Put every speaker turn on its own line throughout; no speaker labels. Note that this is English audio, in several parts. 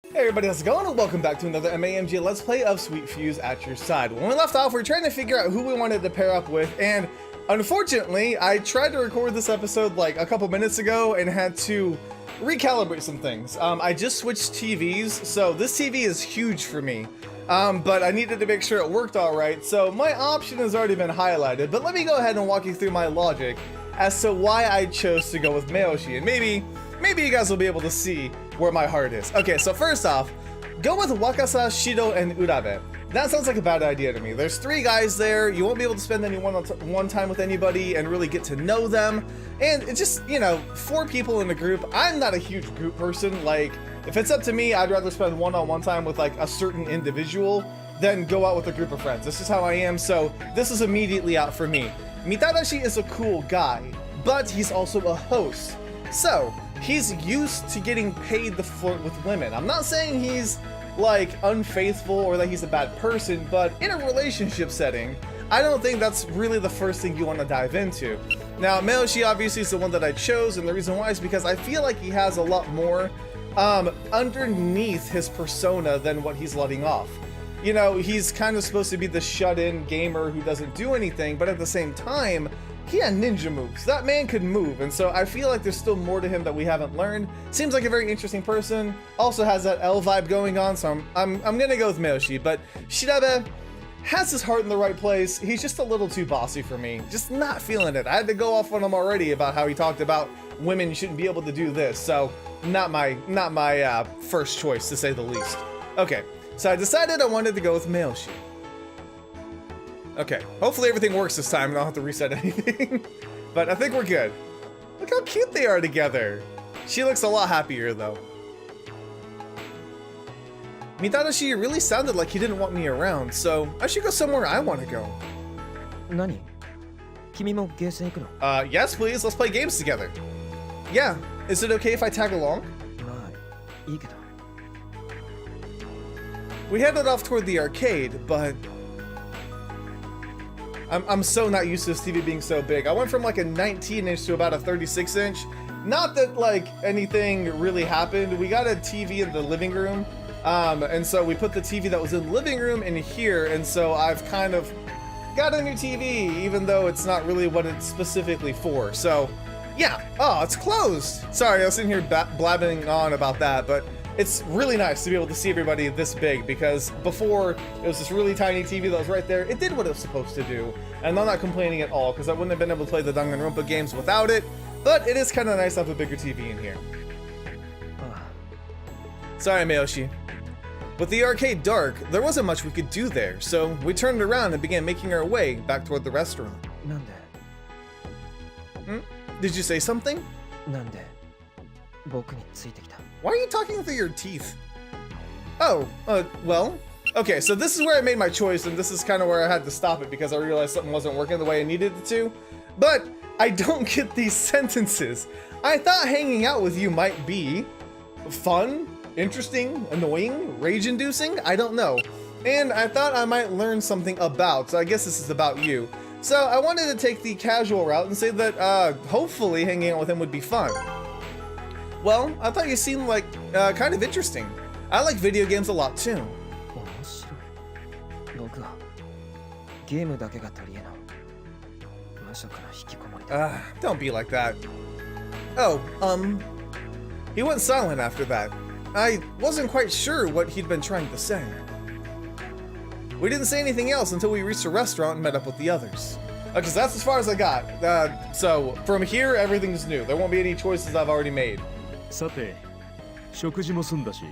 Hey everybody, how's it going? And welcome back to another MAMG Let's Play of Sweet Fuse at your side. When we left off, we were trying to figure out who we wanted to pair up with, and unfortunately, I tried to record this episode like a couple minutes ago and had to recalibrate some things. I just switched TVs, so this TV is huge for me, but I needed to make sure it worked alright, so my option has already been highlighted, but let me go ahead and walk you through my logic as to why I chose to go with Mayoshi, and maybe you guys will be able to see where my heart is. Okay, so first off, go with Wakasa, Shido, and Urabe. That sounds like a bad idea to me. There's 3 guys there, you won't be able to spend any one time with anybody and really get to know them, and it's just, you know, 4 people in a group. I'm not a huge group person. Like, if it's up to me, I'd rather spend one-on-one time with like a certain individual than go out with a group of friends. This is how I am, so this is immediately out for me. Mitarashi is a cool guy, but he's also a host. So, he's used to getting paid to flirt with women. I'm not saying he's like unfaithful or that he's a bad person, but in a relationship setting, I don't think that's really the first thing you want to dive into. Now, Mayoshi obviously is the one that I chose, and the reason why is because I feel like he has a lot more underneath his persona than what he's letting off. You know, he's kind of supposed to be the shut-in gamer who doesn't do anything, but at the same time, he had ninja moves. That man could move, and so I feel like there's still more to him that we haven't learned. Seems like a very interesting person. Also has that L vibe going on, so I'm gonna go with Mayoshi. But Shirabe has his heart in the right place. He's just a little too bossy for me. Just not feeling it. I had to go off on him already about how he talked about women shouldn't be able to do this. So not my first choice, to say the least. Okay, so I decided I wanted to go with Mayoshi. Okay, hopefully everything works this time and I don't have to reset anything. But I think we're good. Look how cute they are together. She looks a lot happier though. Mitarashi really sounded like he didn't want me around, so I should go somewhere I want to go.
Nani? Kimi mo geisha iku no?
Yes please, let's play games together. Yeah, is it okay if I tag along?
Maa, ii kedo.
We headed off toward the arcade, but I'm so not used to this TV being so big. I went from like a 19-inch to about a 36-inch. Not that like anything really happened. We got a TV in the living room, and so we put the TV that was in the living room in here, and so I've kind of got a new TV, even though it's not really what it's specifically for. So yeah, oh, it's closed. Sorry, I was sitting here blabbing on about that, but it's really nice to be able to see everybody this big, because before it was this really tiny TV that was right there. It did what it was supposed to do, and I'm not complaining at all because I wouldn't have been able to play the Danganronpa games without it, but it is kind of nice to have a bigger TV in here. Sorry, Mayoshi. With the arcade dark, there wasn't much we could do there, so we turned around and began making our way back toward the restaurant.
Nande?
Did you say something?
Nande? Boku ni tsuite kita.
Why are you talking through your teeth? Oh, well, okay, so this is where I made my choice, and this is kind of where I had to stop it because I realized something wasn't working the way I needed it to. But I don't get these sentences. I thought hanging out with you might be fun, interesting, annoying, rage-inducing, I don't know. And I thought I might learn something about, so I guess this is about you. So I wanted to take the casual route and say that hopefully hanging out with him would be fun. Well, I thought you seemed like kind of interesting. I like video games a lot too. Don't be like that. Oh, he went silent after that. I wasn't quite sure what he'd been trying to say. We didn't say anything else until we reached a restaurant and met up with the others. Okay, so that's as far as I got. So from here, everything's new. There won't be any choices I've already made.
さて、食事も済んだし、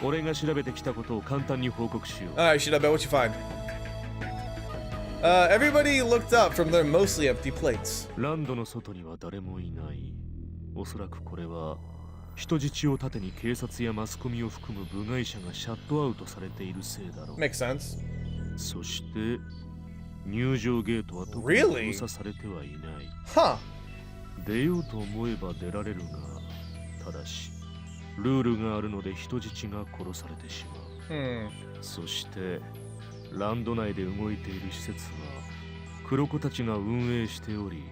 俺が調べてきたことを簡単に報告しよう。
Alright, Shirabe, what you find? Everybody looked up from their mostly empty plates.
ランドの外には誰もいない。おそらくこれは人質を盾に警察やマスコミを含む部外者がシャットアウトされているせいだろう。
Makes sense.
そして入場ゲートは特に封鎖されてはいない。
Huh.
出ようと思えば出られるが、ただしルールがあるので人質が殺されてしまう。そしてランド内で動いている施設は黒子たちが運営しており、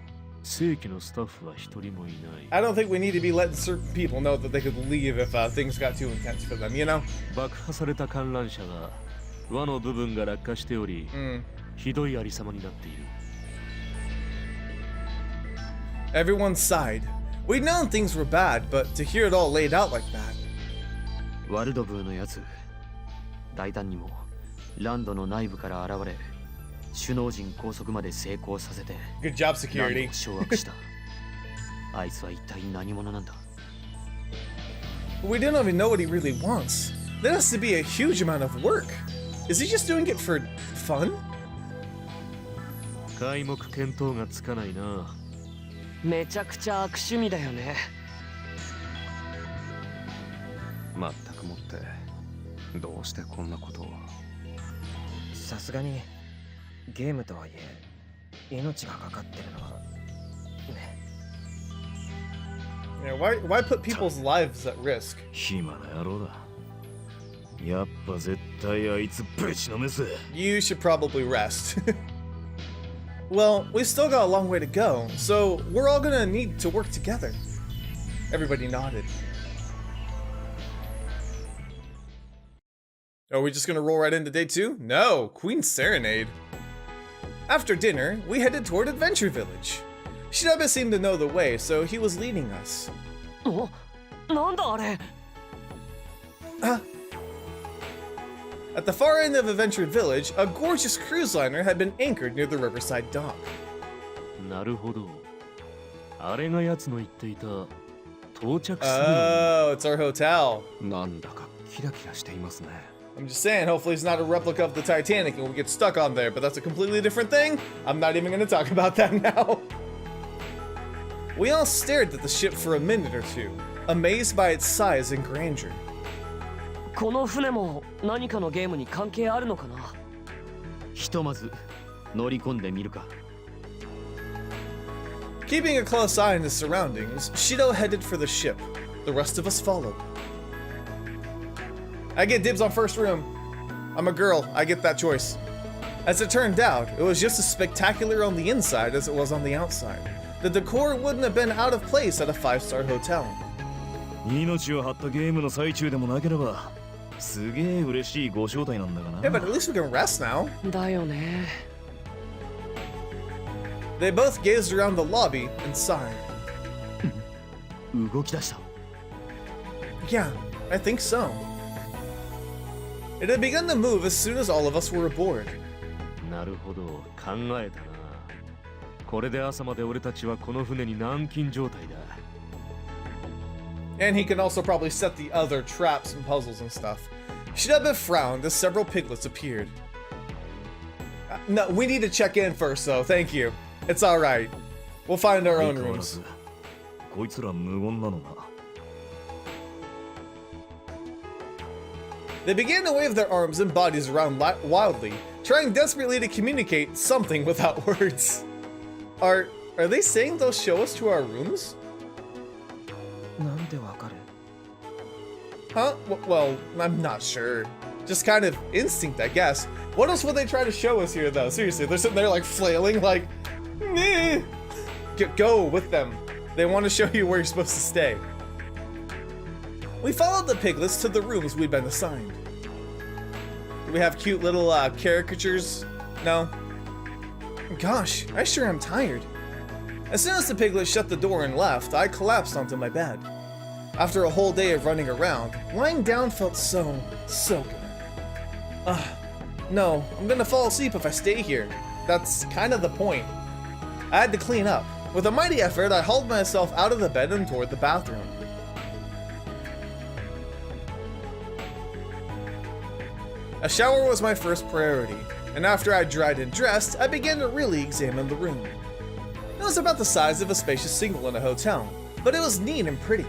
正規のスタッフは一人もいない。
I don't think we need to be letting certain people know that they could leave if things got too intense for them, you know?
爆破された観覧車が輪の部分が落下しており、ひどいありさまになっている。
Everyone sighed. We'd known things were bad, but to hear it all laid out like that.
ワルドブーのやつ、大胆にもランドの内部から現れ、首脳陣拘束まで成功させて
Good job,
ラン
security.
ドを掌握した。あいつは一体何者なんだ。
We don't even know what he really wants. That has to be a huge amount of work. Is he just doing it for fun?
皆目見当がつかないな。
めちゃくちゃ悪趣味だよね。
まったくもってどうしてこんなことを。
さすがにゲームとはいえ命がかかってるのはね。
Yeah, why put people's lives at risk?
暇な野郎だ。やっぱ絶対あいつぶちのめす。
You should probably rest. Well, we still got a long way to go, so we're all gonna need to work together. Everybody nodded. Are we just gonna roll right into day 2? No, Queen's Serenade. After dinner, we headed toward Adventure Village. Shinobu seemed to know the way, so he was leading us.
お、なんだあれ。
At the far end of Adventure Village, a gorgeous cruise liner had been anchored near the riverside dock.
なるほど。あれが奴の言っていた到着する。
Oh, it's our hotel.
なんだかキラキラしていますね。
I'm just saying, hopefully it's not a replica of the Titanic and we get stuck on there, but that's a completely different thing. I'm not even gonna talk about that now. We all stared at the ship for a minute or two, amazed by its size and grandeur.
この船も何かのゲームに関係あるのかな。
ひとまず乗り込んでみるか。
Keeping a close eye on his surroundings, Shido headed for the ship. The rest of us followed. I get dibs on first room. I'm a girl, I get that choice. As it turned out, it was just as spectacular on the inside as it was on the outside. The decor wouldn't have been out of place at a 5-star hotel.
命を張ったゲームの最中でもなければ、すげえ嬉しいご招待なんだがな。
Yeah, but at least we can rest now.
だよね。
They both gazed around the lobby and sighed.
動き出した。
Yeah, I think so. It had begun to move as soon as all of us were aboard.
なるほど、考えたな。これで朝まで俺たちはこの船に軟禁状態だ。
And he can also probably set the other traps and puzzles and stuff. Shinobu frowned as several piglets appeared. No, we need to check in first though, thank you. It's alright. We'll find our own rooms.
こいつら無言なのな。
They began to wave their arms and bodies around wildly, trying desperately to communicate something without words. Are they saying they'll show us to our rooms?
なんでわかる？
Huh? Well, I'm not sure. Just kind of instinct, I guess. What else would they try to show us here, though? Seriously, they're sitting there like flailing, like, meh. Go with them. They want to show you where you're supposed to stay. We followed the piglets to the rooms we'd been assigned. Do we have cute little caricatures? No? Gosh, I sure am tired. As soon as the piglet shut the door and left, I collapsed onto my bed. After a whole day of running around, lying down felt so good. No, I'm gonna fall asleep if I stay here. That's kind of the point. I had to clean up. With a mighty effort, I hauled myself out of the bed and toward the bathroom. A shower was my first priority, and after I dried and dressed, I began to really examine the room. It was about the size of a spacious single in a hotel, but it was neat and pretty.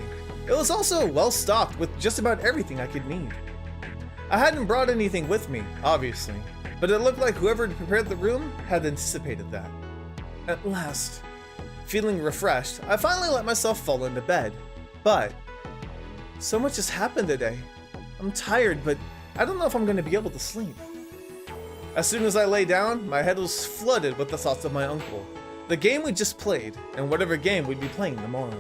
It was also well stocked with just about everything I could need. I hadn't brought anything with me, obviously, but it looked like whoever had prepared the room had anticipated that. At last, feeling refreshed, I finally let myself fall into bed. But so much has happened today. I'm tired, but I don't know if I'm going to be able to sleep. As soon as I lay down, my head was flooded with the thoughts of my uncle. The game we just played, and whatever game we'd be playing tomorrow.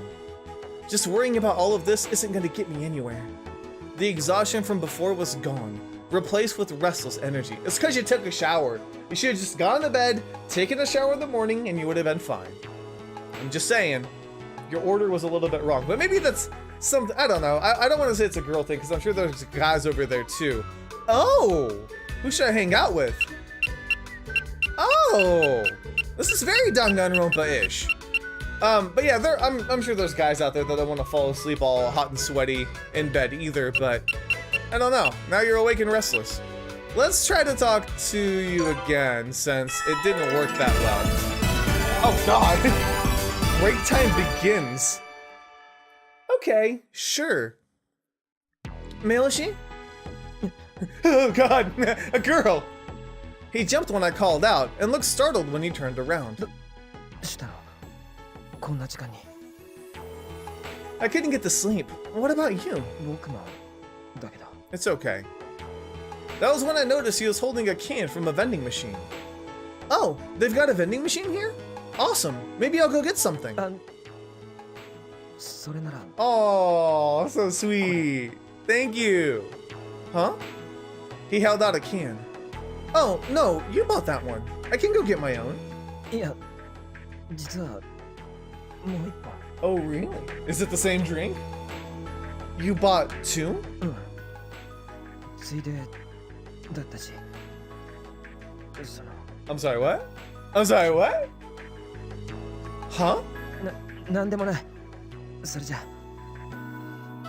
Just worrying about all of this isn't going to get me anywhere. The exhaustion from before was gone, replaced with restless energy. It's because you took a shower. You should have just gone to bed, taken a shower in the morning, and you would have been fine. I'm just saying, your order was a little bit wrong, but maybe that's something, I don't know. I don't want to say it's a girl thing, because I'm sure there's guys over there too. Oh, who should I hang out with? Oh, this is very Danganronpa-ish. But yeah, I'm sure there's guys out there that don't want to fall asleep all hot and sweaty in bed either, but I don't know. Now you're awake and restless. Let's try to talk to you again, since it didn't work that well. Oh god! Break time begins. Okay, sure. Male is she? Oh god, a girl! He jumped when I called out, and looked startled when he turned around. I couldn't get to sleep. What about you? It's okay. That was when I noticed he was holding a can from a vending machine. Oh, they've got a vending machine here? Awesome. Maybe I'll go get something. Oh, so sweet. Thank you. Huh? He held out a can. Oh, no, you bought that one. I can go get my own. Oh, really? Is it the same drink? You bought two? I'm sorry, what? I'm sorry, what? Huh?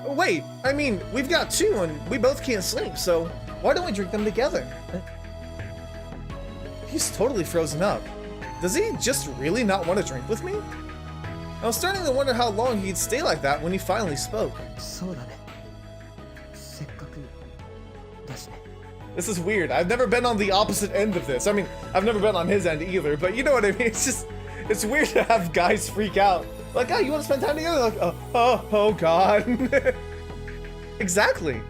Wait, I mean, we've got two and we both can't sleep, so why don't we drink them together? He's totally frozen up. Does he just really not want to drink with me? I was starting to wonder how long he'd stay like that when he finally spoke. This is weird. I've never been on the opposite end of this. I mean, I've never been on his end either, but you know what I mean? It's weird to have guys freak out. Like, oh, you want to spend time together? Like, oh god. Exactly.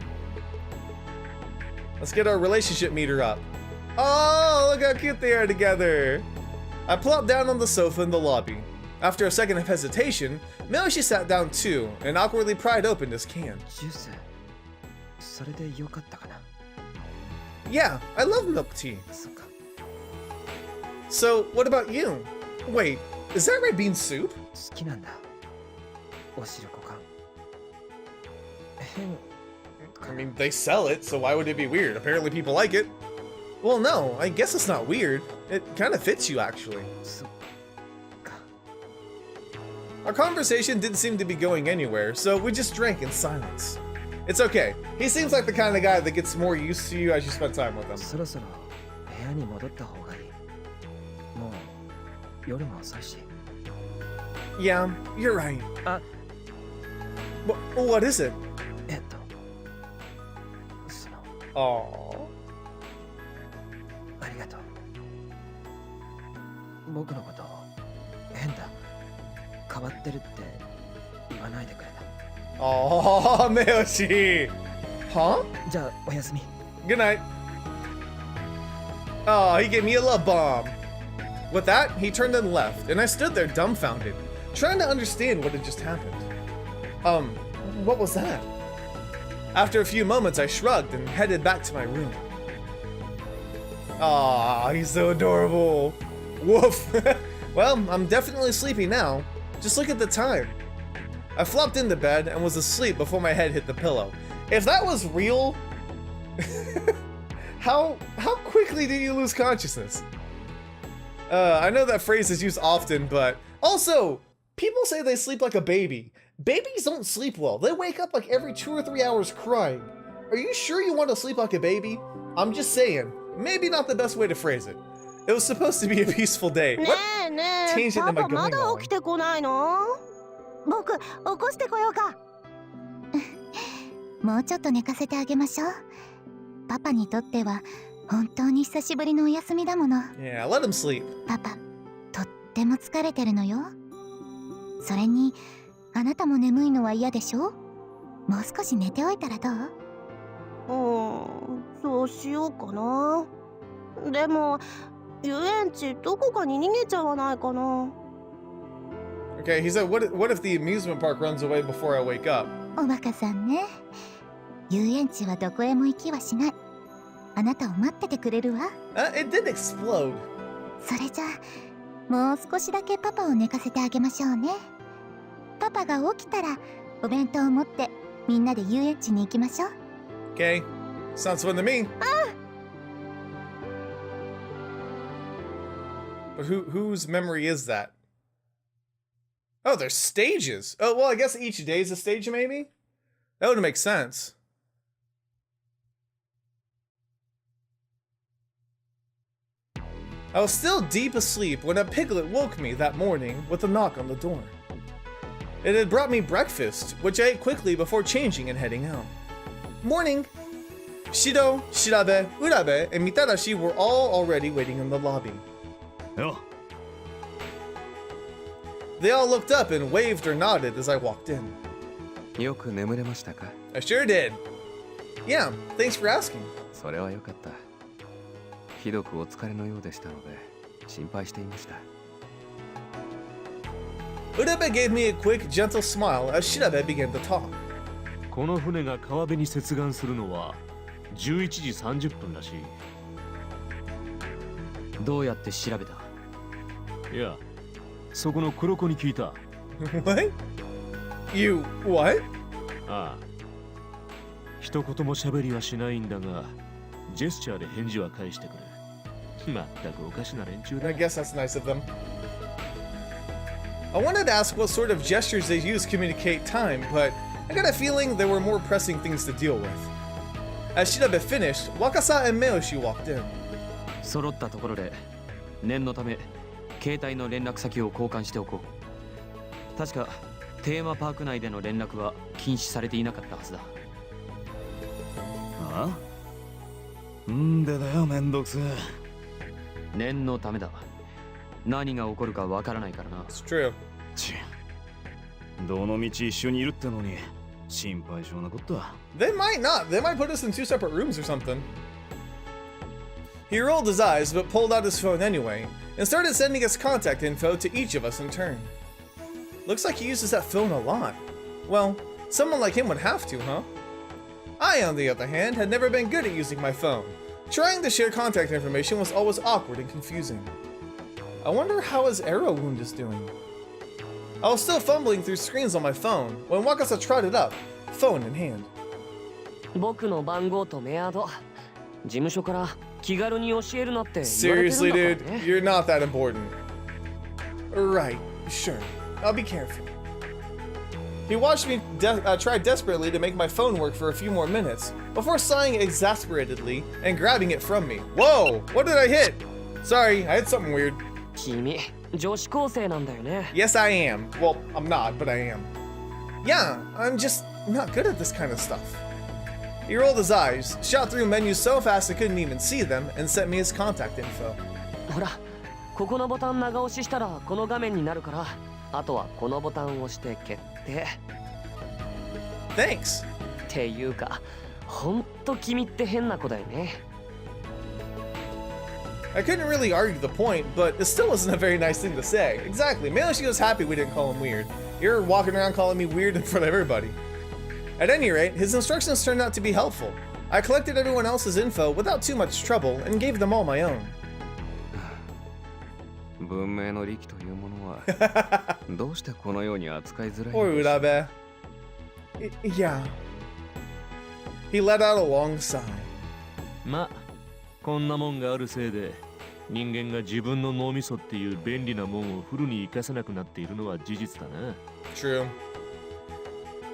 Let's get our relationship meter up. Oh, look how cute they are together. I plopped down on the sofa in the lobby. After a second of hesitation, Miyoshi sat down too, and awkwardly pried open his can. Yeah, I love milk tea. So, what about you? Wait, is that red bean soup? I mean, they sell it, so why would it be weird? Apparently people like it. Well, no, I guess it's not weird. It kind of fits you, actually. Our conversation didn't seem to be going anywhere, so we just drank in silence. It's okay. He seems like the kind of guy that gets more used to you as you spend time with him. Yeah, you're right. What is it? Aww. Oh, Miyoshi! Huh? Good night. Oh, he gave me a love bomb. With that, he turned and left, and I stood there dumbfounded, trying to understand what had just happened. What was that? After a few moments, I shrugged and headed back to my room. Aw, he's so adorable. Woof. Well, I'm definitely sleepy now. Just look at the time. I flopped into bed and was asleep before my head hit the pillow. If that was real, how quickly do you lose consciousness? I know that phrase is used often, but also, people say they sleep like a baby. Babies don't sleep well. They wake up like every 2 or 3 hours crying. Are you sure you want to sleep like a baby? I'm just saying, maybe not the best way to phrase it. It was supposed to be a peaceful day. What tangent am I going on?
僕、起こしてこようか。もうちょっと寝かせてあげましょう。パパにとっては本当に久しぶりのお休みだもの。
Yeah, let him sleep.
パパ、とっても疲れてるのよ。それに、あなたも眠いのは嫌でしょ？もう少し寝ておいたらどう？
そうしようかな。でも、遊園地どこかに逃げちゃわないかな。
Okay, he said, what if the amusement park runs away before I wake up?
おバカさんね。遊園地はどこへも行きはしない。あなたを待っててくれるわ。
It did explode.
それじゃあもう少しだけパパを寝かせてあげましょうね。パパが起きたらお弁当を持ってみんなで遊園地に行きましょう。
Okay, sounds fun to me. But whose memory is that? Oh, there's stages. Oh, well, I guess each day is a stage, maybe? That would make sense. I was still deep asleep when a piglet woke me that morning with a knock on the door. It had brought me breakfast, which I ate quickly before changing and heading out. Morning! Shido, Shirabe, Urabe, and Mitarashi were all already waiting in the lobby.
よ
They all looked up and waved or nodded as I walked in.
よく眠れましたか？
I sure did. Yeah, thanks for asking.
それはよかった。ひどくお疲れのようでしたので心配していました。
Urabe gave me a quick, gentle smile as Shirabe began to talk.
この船が川辺に接岸するのは11時30分らし
どうやって調べた？
い。いや、そこの黒子に聞いた。
What? You what?
ああ。一言も喋りはしないんだが、ジェスチャーで返事は返してくる。まったくおかしな連中だ。
I guess that's nice of them. I wanted to ask what sort of gestures they use to communicate time, but I got a feeling there were more pressing things to deal with. As Shirabe finished, Wakasa and Meoshi walked in.
揃ったところで念のため携帯の連絡先を交換しておこう。確かテーマパーク内での連絡は禁止されていなかったはずだ。
ああ？んでだよ、めんどくせえ。
念のためだ。何が起こるかわからないからな。
It's true.
ちどの道一緒にいるってのに心配性なこった。
They might not. They might put us in two separate rooms or something. He rolled his eyes, but pulled out his phone anyway, and started sending us contact info to each of us in turn. Looks like he uses that phone a lot. Well, someone like him would have to, huh? I, on the other hand, had never been good at using my phone. Trying to share contact information was always awkward and confusing. I wonder how his arrow wound is doing. I was still fumbling through screens on my phone when Wakasa trotted up, phone in hand.
僕の番号とメアド、事務所から気軽に教えるなって言われてるん
Seriously,
だ
dude,
からね。
you're not that important. Right, sure. I'll be careful. He watched me try desperately to make my phone work for a few more minutes before sighing exasperatedly and grabbing it from me. Whoa! What did I hit? Sorry, I hit something weird.
君、女子高生なんだよね。
Yes, I am. Well, I'm not, but I am. Yeah, I'm just not good at this kind of stuff. He rolled his eyes, shot through menus so fast I couldn't even see them, and sent me his contact info.
ほら、ここのボタン長押ししたらこの画面になるから、あとはこのボタンを押して決定。
Thanks.
っていうか、ほんと君って変な子だよね。
I couldn't really argue the point, but it still wasn't a very nice thing to say. Exactly. Maybe she was happy we didn't call him weird. You're walking around calling me weird in front of everybody. At any rate, his instructions turned out to be helpful. I collected everyone else's info without too much trouble and gave them all my own.
文明の利器というものはどうしてこのように扱いづらい
Poor
のでしょう。
Urabe. Yeah. He let out a long sigh.
ま、こんなもんがあるせいで人間が自分の脳みそっていう便利なもんをフルに活かせなくなっているのは事実だな。
True.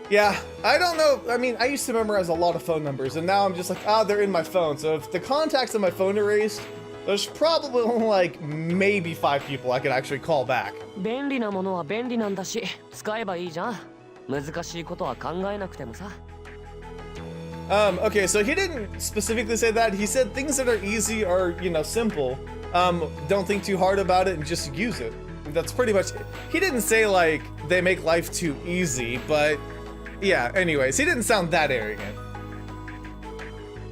Yeah, I don't know. I mean, I used to memorize a lot of phone numbers, and now I'm just like, they're in my phone. So if the contacts on my phone erased, there's probably only like maybe 5 people I could actually call back.
便利なものは便利なんだし、使えばいいじゃん。難しいことは考えなくてもさ。
Okay, so he didn't specifically say that. He said things that are easy are, simple. Don't think too hard about it and just use it. That's pretty much it. He didn't say like they make life too easy, but yeah, anyways, he didn't sound that arrogant.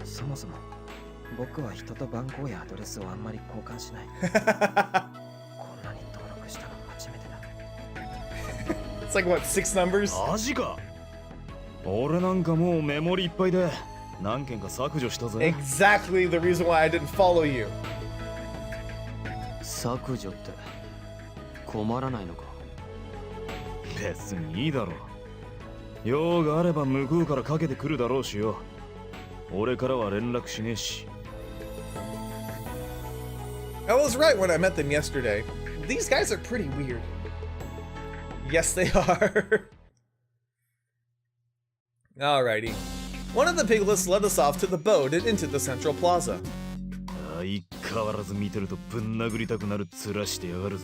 そもそも
僕は人と番号やアドレスをあんまり交換しない。こんなに登録したの初めてだ。
It's like what, 6 numbers?
マジか。俺なんかもうメモリいっぱいで何件か削除したぜ。
Exactly the reason why I didn't follow you.
削除って困らないのか。
別にいいだろう。用があれば向こうからかけてくるだろうしよ。俺からは連絡しねえし。
I was right when I met them yesterday. These guys are pretty weird. Yes, they are. Alrighty. One of the piglets led us off to the boat and into the central plaza.
相変わらず見てるとぶん殴りたくなる面してやがるぜ。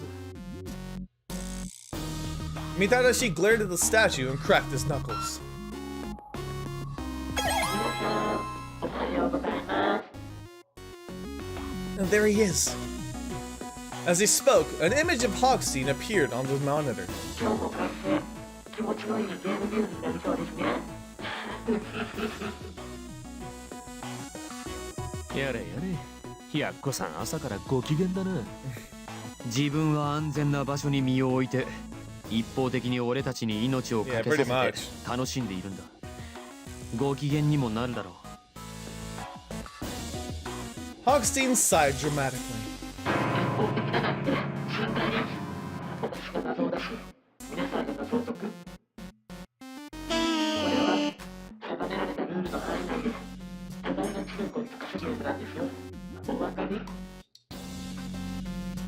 Mitadashi glared at the statue and cracked his knuckles. And there he is. As he spoke, an image of Hogstein appeared on the monitor.
やれやれ。やっこさん朝からご機嫌だな。
自分は安全な場所に身を置いて一方的に俺たちに命をかけさせて楽しんでいるんだ。ご機嫌にもなるだろう。
Hogstein sighed dramatically.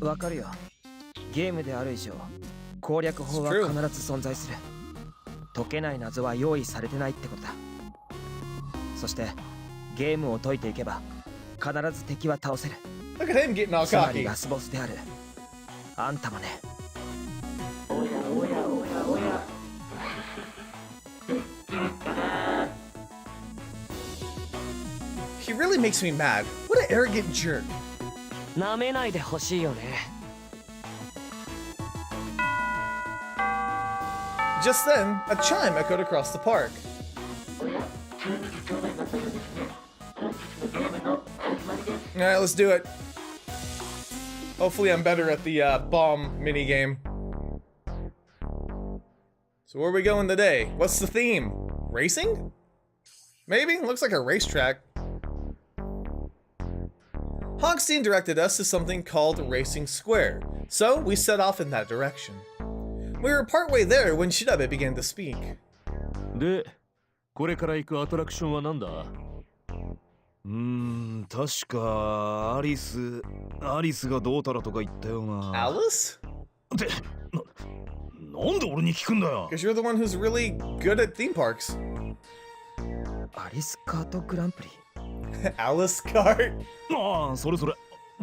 "わかるよ。ゲームである以上、攻略法は必ず存在する。解けない謎は用意されてないってことだ。そしてゲームを解いていけば必ず敵は倒せる。
Look at him getting all
つまり
cocky.
ラスボスであるあんたもね。
He really makes me mad. What an arrogant jerk.
なめないでほしいよね。
Just then, a chime echoed across the park. Alright, let's do it. Hopefully I'm better at the bomb minigame. So where are we going today? What's the theme? Racing? Maybe? Looks like a racetrack. Hogstein directed us to something called Racing Square, so we set off in that direction. We were partway there when Shirabe began to speak.
で、これから行くアトラクションは何だ？確かアリスがどうたらとか言ったよな。
Alice?
って、なんで俺に聞くんだよ。
Because you're the one who's really good at theme parks.
アリスカートグランプリ。
Alice Cart?
ああ、それ。っ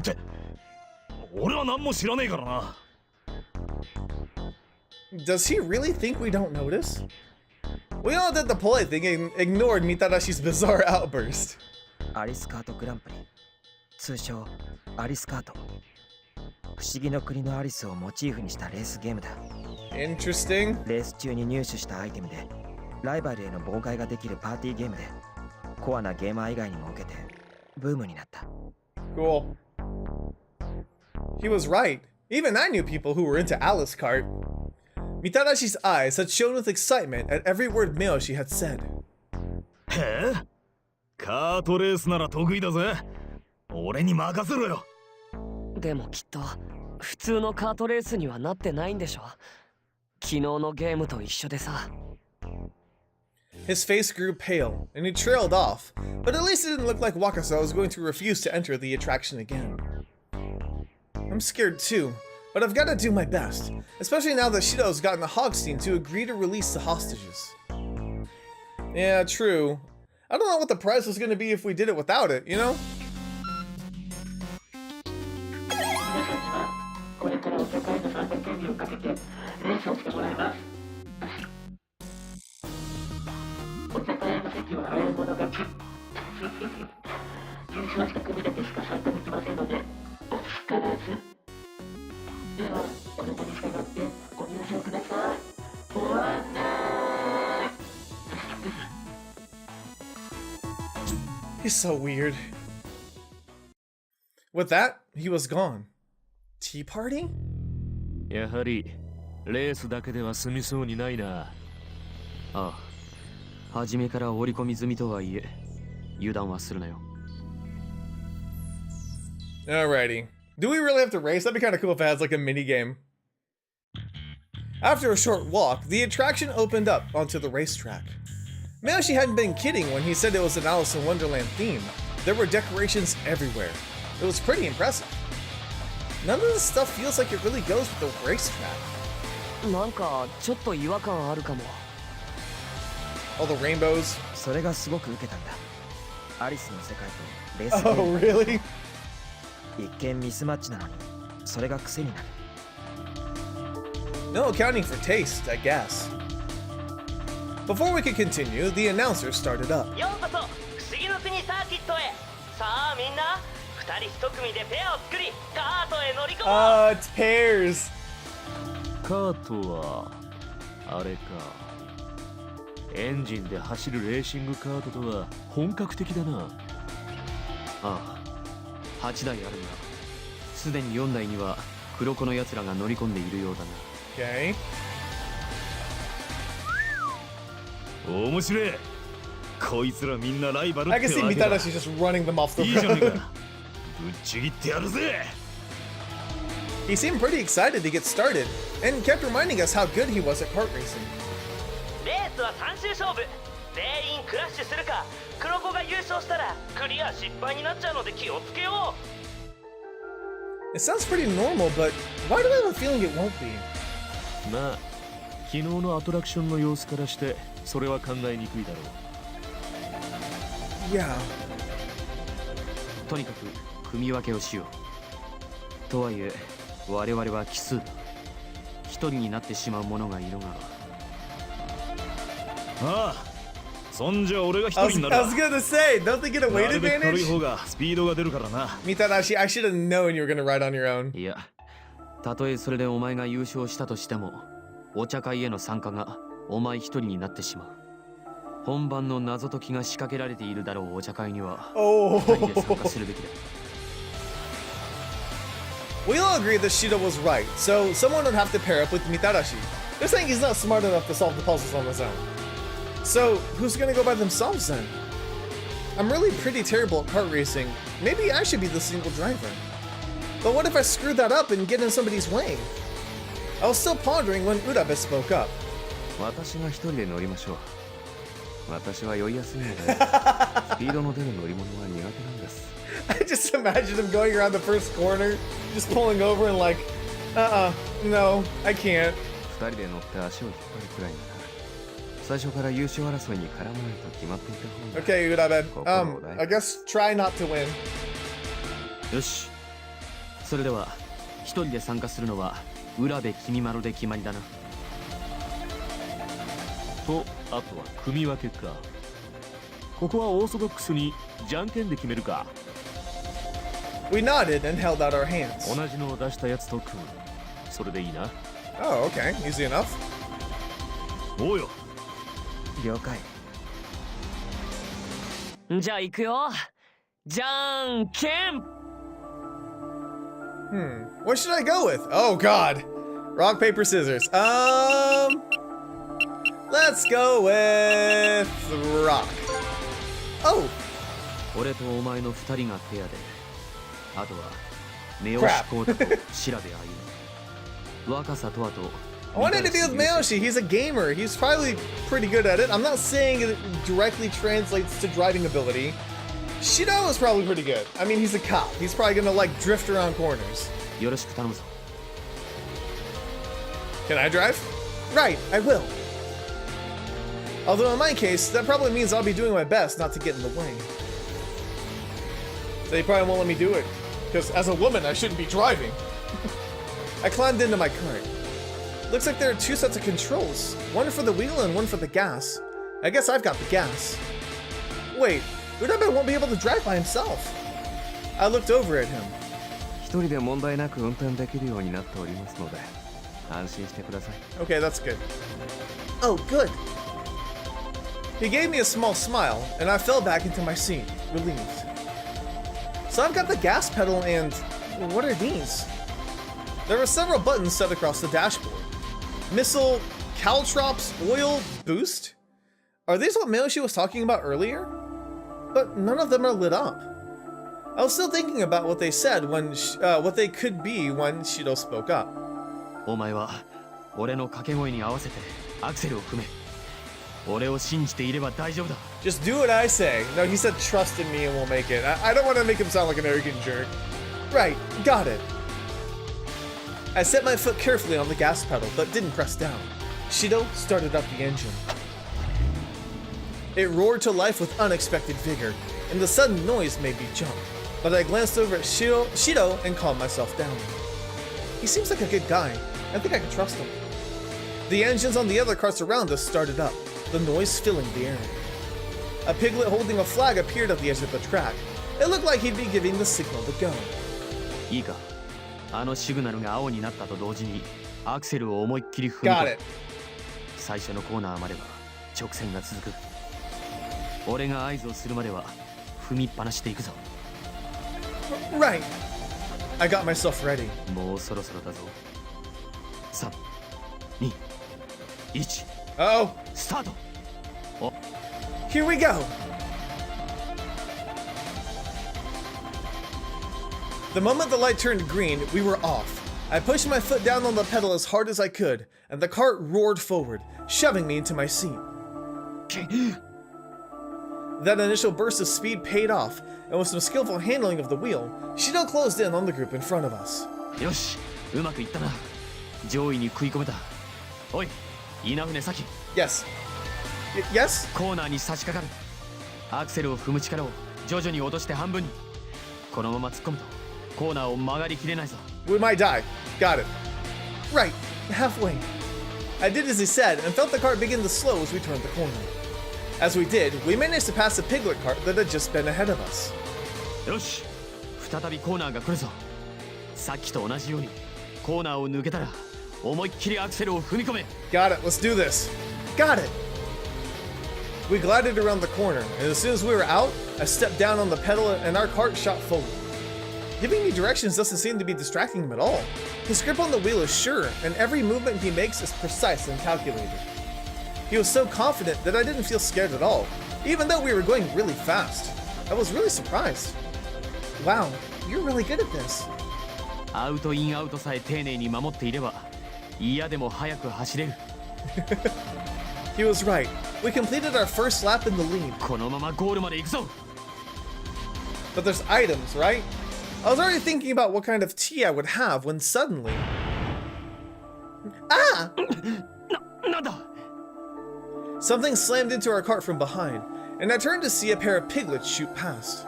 て、俺は何も知らねえからな。
Does he really think we don't notice? We all did the polite thing and ignored Mitadashi's bizarre outburst.
アリスカートグランプリ、通称アリスカート。不思議の国のアリスをモチーフにしたレースゲームだ。
Interesting.
レース中に入手したアイテムでライバルへの妨害ができるパーティーゲームで、コアなゲーマー以外にも受けてブームになった。
Cool. He was right. Even I knew people who were into Alice Cart. Mitadashi's eyes had shone with excitement at every word Miyoshi had said.
へえ？カートレースなら得意だぜ。俺に任せろよ。
でもきっと普通のカートレースにはなってないんでしょ。昨日のゲームと一緒でさ。
His face grew pale, and he trailed off, but at least it didn't look like Wakasawa was going to refuse to enter the attraction again. I'm scared too, but I've got to do my best, especially now that Shido's gotten the Hogstein to agree to release the hostages. Yeah, true. I don't know what the price was going to be if we did it without it, you know? He's so weird. With that, he was gone. Tea party?
やはりレースだけでは済みそうにないな。
ああ、初めから織り込み済みとはいえ、油断はするなよ。
Alrighty. Do we really have to race? That'd be kind of cool if it has like a mini game. After a short walk, the attraction opened up onto the racetrack. Mayoshi hadn't been kidding when he said it was an Alice in Wonderland theme. There were decorations everywhere. It was pretty impressive. None of this stuff feels like it really goes with the racetrack.
なんかちょっと違和感あるかも。
All the rainbows.
それがすごく受けたんだ。アリスの世界とレースゲー
Oh,
ム。
really?
一見ミスマッチなのに、それが癖になる。
No accounting for taste, I guess. Before we could continue, the announcer started up.
ようこそ不思議の国サーキットへ。さあみんな、二人一組でペアを作り、カートへ乗り込もう。
It's pairs.
カートはあれか。エンジンで走るレーシングカートとは本格的だな。
ああ、8台あるが、すでに4台には黒子の奴らが乗り込んでいるようだな。
Okay.
面白い。こいつらみんなライバルっ
I
て
can see
わけだ。
Mitarashi just running them off the
いいじゃねえ
road.
か。ぶっちぎってやるぜ。
He seemed pretty excited to get started, and kept reminding us how good he was at kart racing.
レースは3周勝負。全員クラッシュするか、黒子が優勝したらクリア失敗になっちゃうので気をつけよう。
It sounds pretty normal, but why do I have a feeling it won't be?
まあ、昨日のアトラクションの様子からしてそれは考えにくいだろう。
Yeah.
とにかく組み分けをしよう。とはいえ、我々は奇数だ。一人になってしまう者がいるが。
ああ、そんじゃ俺が一
I
人
was,
にな
I
る
was gonna say, don't they get a
な
weight
るべく軽い
advantage?
方がスピードが出るからな。
Mitarashi, I should have known you were gonna ride on your own.
いや、たとえそれでお前が優勝したとしても、お茶会への参加がお前一人になってしまう。本番の謎解きが仕掛けられているだろうお茶会には、
Oh.
二人で参加するべきだ。
We all agree that Shida was right, so someone would have to pair up with Mitarashi. They're saying he's not smart enough to solve the puzzles on his own. So, who's gonna go by themselves then? I'm really pretty terrible at kart racing. Maybe I should be the single driver. But what if I screw that up and get in somebody's way? I was still pondering when Urabe spoke up.
私が一人で乗りましょう。私は酔いやすいので、スピードの出る乗り物は苦手なんです。
I just imagine him going around the first corner, just pulling over and like, no, I can't.
二人で乗って足を引っ張るくらいなら、最初から優勝争いに絡まないと決まっていた方が。
Okay, Urabe. I guess try not to win.
よし。それでは、一人で参加するのは、浦部君丸で決まりだな。
と、あとは組み分けか。ここはオーソドックスにじゃんけんで決めるか。
We nodded and held out our hands.
同じのを出したやつと組む。それでいいな。
Oh, okay. Easy enough.
おうよ。
了解。
じゃあ行くよ。じゃんけん。
What should I go with? Oh God. Rock, paper, scissors. Let's go with rock. Oh,
俺とお前の二人がペアで、あとは目押しコードと調べあゆ。若さとあと。
I wanted to be with Mayoshi. He's a gamer. He's probably pretty good at it. I'm not saying it directly translates to driving ability. Shido is probably pretty good. I mean, he's a cop. He's probably gonna like drift around corners.
よろしく頼むぞ。
Can I drive? Right, I will. Although in my case, that probably means I'll be doing my best not to get in the way. They probably won't let me do it, because as a woman, I shouldn't be driving. I climbed into my cart. Looks like there are two sets of controls, one for the wheel and one for the gas. I guess I've got the gas. Wait, Urabe won't be able to drive by himself. I looked over at him.
一人で問題なく運転できるようになっておりますので、安心してください。
Okay, that's good. Oh, good. He gave me a small smile, and I fell back into my seat, relieved. So I've got the gas pedal and what are these? There are several buttons set across the dashboard. Missile, caltrops, oil, boost? Are these what Miyoshi was talking about earlier? But none of them are lit up. I was still thinking about what they said when, what they could be when Shido spoke up.
お前は俺の掛け声に合わせてアクセルを踏め。俺を信じていれば大丈夫だ。
Just do what I say. No, he said trust in me and we'll make it. I don't want to make him sound like an arrogant jerk. Right, got it. I set my foot carefully on the gas pedal, but didn't press down. Shido started up the engine. It roared to life with unexpected vigor, and the sudden noise made me jump. But I glanced over at Shido and calmed myself down. He seems like a good guy. I think I can trust him. The engines on the other carts around us started up, the noise filling the air. A piglet holding a flag appeared at the edge of the track. It looked like he'd be giving the signal to go.
いいか。あのシグナルが青になったと同時にアクセルを思いっきり踏み込
Got
む。
it.
最初のコーナーまでは直線が続く。俺が合図をするまでは踏みっぱなしでいくぞ。
Right. I got myself ready.
もうそろそろだぞ。3、2、1、
Oh,
スタート。
here we go. The moment the light turned green, we were off. I pushed my foot down on the pedal as hard as I could, and the cart roared forward, shoving me into my seat. That initial burst of speed paid off, and with some skillful handling of the wheel, Shido closed in on the group in front of us.
よし、うまくいったな。上位に食い込めた。おい、稲船先。
Yes. Yes?
コーナーに差し掛かる。アクセルを踏む力を徐々に落として半分に。このまま突っ込むとコーナーを曲がりきれないぞ。
We might die. Got it. Right. Halfway. I did as he said, and felt the cart begin to slow as we turned the corner. As we did, we managed to pass a piglet cart that had just been ahead of us.
よし、再びコーナーが来るぞ。さっきと同じようにコーナーを抜けたら思いっきりアクセルを踏み込め。
Got it. Let's do this. Got it. We glided around the corner, and as soon as we were out, I stepped down on the pedal and our cart shot forward. Giving me directions doesn't seem to be distracting him at all. His grip on the wheel is sure, and every movement he makes is precise and calculated. He was so confident that I didn't feel scared at all, even though we were going really fast. I was really surprised. Wow, you're really good at this.
アウトインアウトさえ丁寧に守っていれば嫌でも速く走れる。
He was right. We completed our first lap in the lead.
このままゴールまで行くぞ。
But there's items, right? I was already thinking about what kind of tea I would have when suddenly... Ah!
なんだ。
Something slammed into our cart from behind, and I turned to see a pair of piglets shoot past.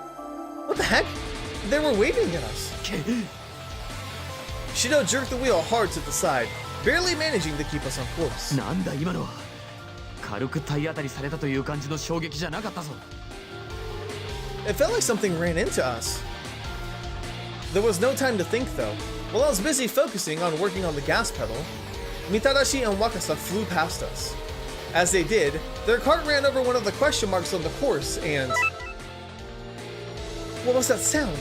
What the heck? They were waving at us. Shido jerked the wheel hard to the side, barely managing to keep us on course.
なんだ今のは。軽く体当たりされたという感じの衝撃じゃなかったぞ。
It felt like something ran into us. There was no time to think though. While I was busy focusing on working on the gas pedal, Mitarashi and Wakasa flew past us. As they did, their cart ran over one of the question marks on the course and... What was that sound?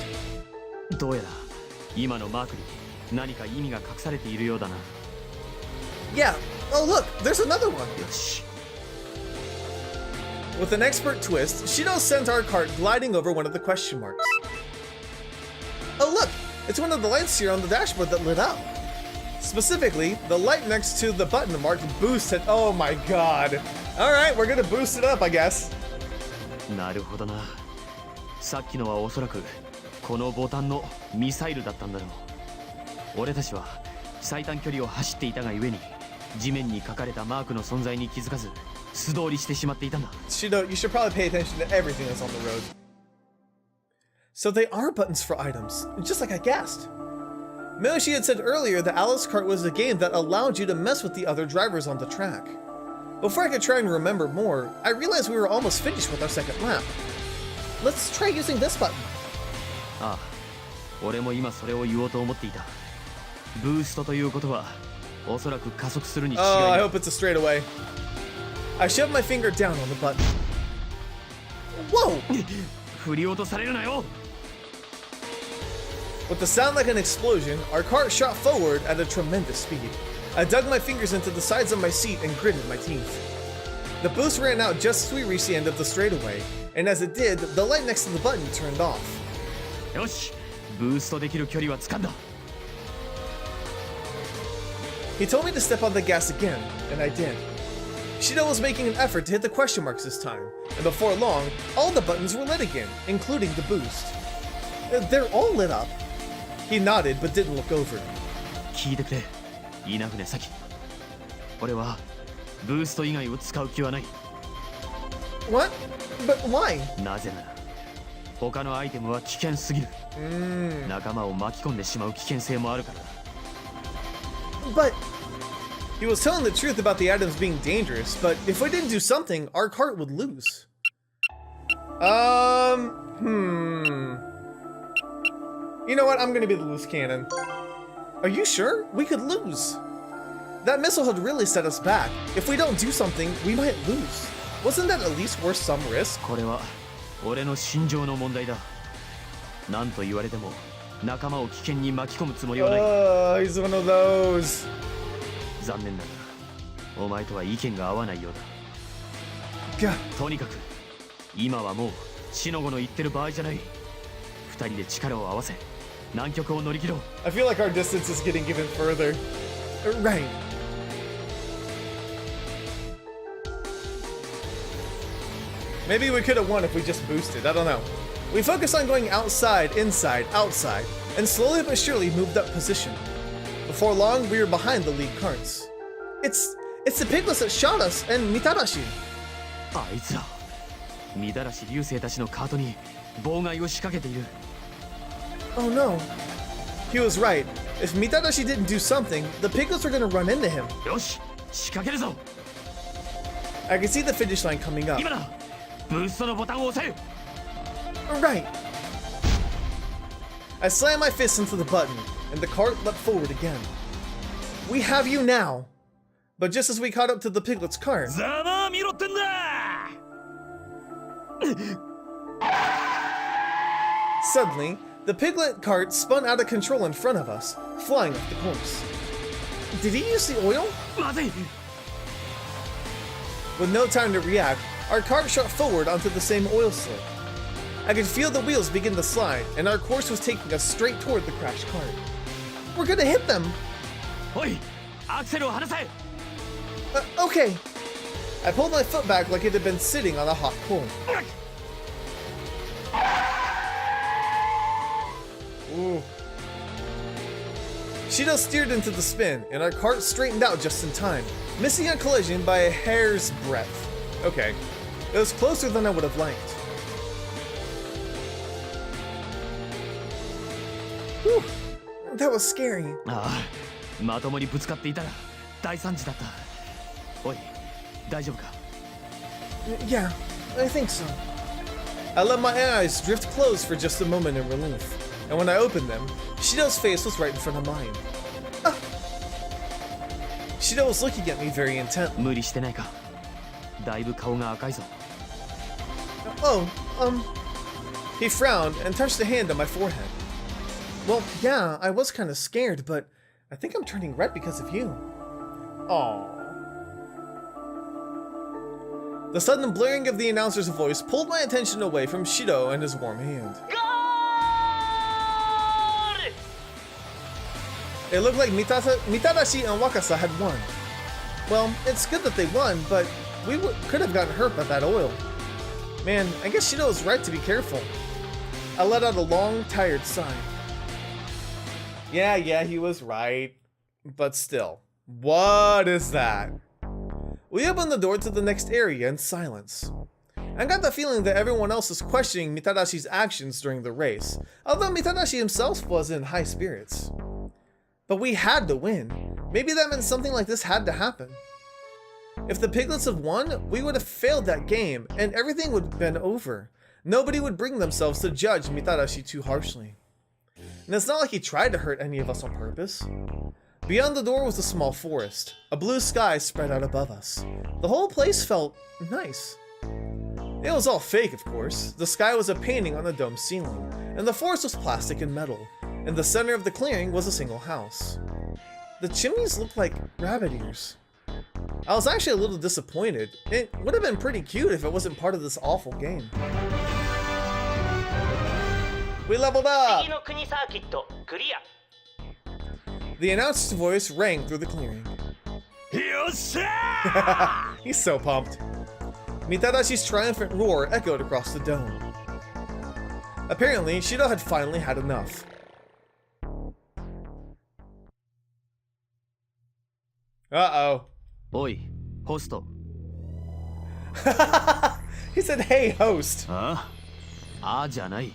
どうやら今のマークに何か意味が隠されているようだな。
Yeah, oh look, there's another one.
よし。
With an expert twist, Shido sent our cart gliding over one of the question marks. Oh look, it's one of the lights here on the dashboard that lit up. Specifically, the light next to the button marked boost and oh my god. Alright, we're gonna boost it up, I guess.
なるほどな。さっきのはおそらくこのボタンのミサイルだったんだろう。俺たちは最短距離を走っていたがゆえに地面に書かれたマークの存在に気づかず素通りしてしまっていたんだ。
Shido, you should probably pay attention to everything that's on the road. So they are buttons for items, just like I guessed. Miyoshi had said earlier that Alice Kart was a game that allowed you to mess with the other drivers on the track. Before I could try and remember more, I realized we were almost finished with our second lap. Let's try using this button.
ああ、俺も今それを言おうと思っていた。ブーストということはおそらく加速するに違い
Oh,
な
I
い。
hope it's a straightaway. I shoved my finger down on the button. Whoa!
振り落とされるなよ。
With the sound like an explosion, our cart shot forward at a tremendous speed. I dug my fingers into the sides of my seat and gritted my teeth. The boost ran out just as we reached the end of the straightaway, and as it did, the light next to the button turned off.
よし、ブーストできる距離は掴んだ。
He told me to step on the gas again, and I did. Shido was making an effort to hit the question marks this time, and before long, all the buttons were lit again, including the boost. They're all lit up. He nodded but didn't look over.
聞いてくれ、稲船咲。俺はブースト以外を使う気はない。
What? But why?
なぜなら他のアイテムは危険すぎる。仲間を巻き込んでしまう危険性もあるからだ。
But he was telling the truth about the items being dangerous, but if we didn't do something, our cart would lose. You know what? I'm gonna be the loose cannon. Are you sure? We could lose. That missile had really set us back. If we don't do something, we might lose. Wasn't that at least worth some risk?
これは俺の心情の問題だ。何と言われても仲間を危険に巻き込むつもりはない。
He's one of those.
残念だが、お前とは意見が合わないようだ。とにかく今はもうシノゴの言ってる場合じゃない。二人で力を合わせ南極を乗り切ろう。
I feel like our distance is getting even further. Right. Maybe we could have won if we just boosted. I don't know. We focused on going outside, inside, outside, and slowly but surely moved up position. Before long, we were behind the lead carts. It's the piglets that shot us and Mitarashi.
あいつら、みだらし流星たちのカートに妨害を仕掛けている。
Oh no. He was right. If Mitarashi didn't do something, the piglets were gonna run into him.
よし、仕掛けるぞ。
I could see the finish line coming up.
今だ、ブーストのボタンを押せる。
Right. I slammed my fist into the button, and the cart leapt forward again. We have you now. But just as we caught up to the piglet's cart,
ざまあ見ろってんだ。
suddenly, the piglet cart spun out of control in front of us, flying off the course. Did he use the oil?
まずい。
With no time to react, our cart shot forward onto the same oil slick. I could feel the wheels begin to slide, and our course was taking us straight toward the crashed cart. We're gonna hit them!
おい、アクセルを離せ。
Okay. I pulled my foot back like it had been sitting on a hot coal. Ooh. Shido steered into the spin, and our cart straightened out just in time, missing a collision by a hair's breadth. Okay. It was closer than I would have liked. Whew. That was scary.
ああ、まともにぶつかっていたら大惨事だった。おい、大丈夫か？
Yeah, I think so. I let my eyes drift closed for just a moment in relief, and when I opened them, Shido's face was right in front of mine. Ah. Shido was looking at me very intently.
無理してないか？だいぶ顔が赤いぞ。
Oh, He frowned and touched a hand on my forehead. Well, yeah, I was kind of scared, but I think I'm turning red because of you. Aww. The sudden blaring of the announcer's voice pulled my attention away from Shido and his warm hand. It looked like Mitarashi and Wakasa had won. Well, it's good that they won, but we could have gotten hurt by that oil. Man, I guess Shido was right to be careful. I let out a long, tired sigh. Yeah, he was right. But still, what is that? We opened the door to the next area in silence. I got the feeling that everyone else was questioning Mitarashi's actions during the race, although Mitarashi himself was in high spirits. But we had to win. Maybe that meant something like this had to happen. If the piglets had won, we would have failed that game, and everything would have been over. Nobody would bring themselves to judge Mitarashi too harshly. And it's not like he tried to hurt any of us on purpose. Beyond the door was a small forest. A blue sky spread out above us. The whole place felt nice. It was all fake, of course. The sky was a painting on the dome ceiling, and the forest was plastic and metal. In the center of the clearing was a single house. The chimneys looked like rabbit ears. I was actually a little disappointed. It would have been pretty cute if it wasn't part of this awful game. We leveled up!
次の国サーキットクリア。
The announcer's voice rang through the clearing.
よっしゃ
He's so pumped. Mitadashi's triumphant roar echoed across the dome. Apparently, Shido had finally had enough. Uh-oh.
おいホスト
He said, hey, host.
ああじゃない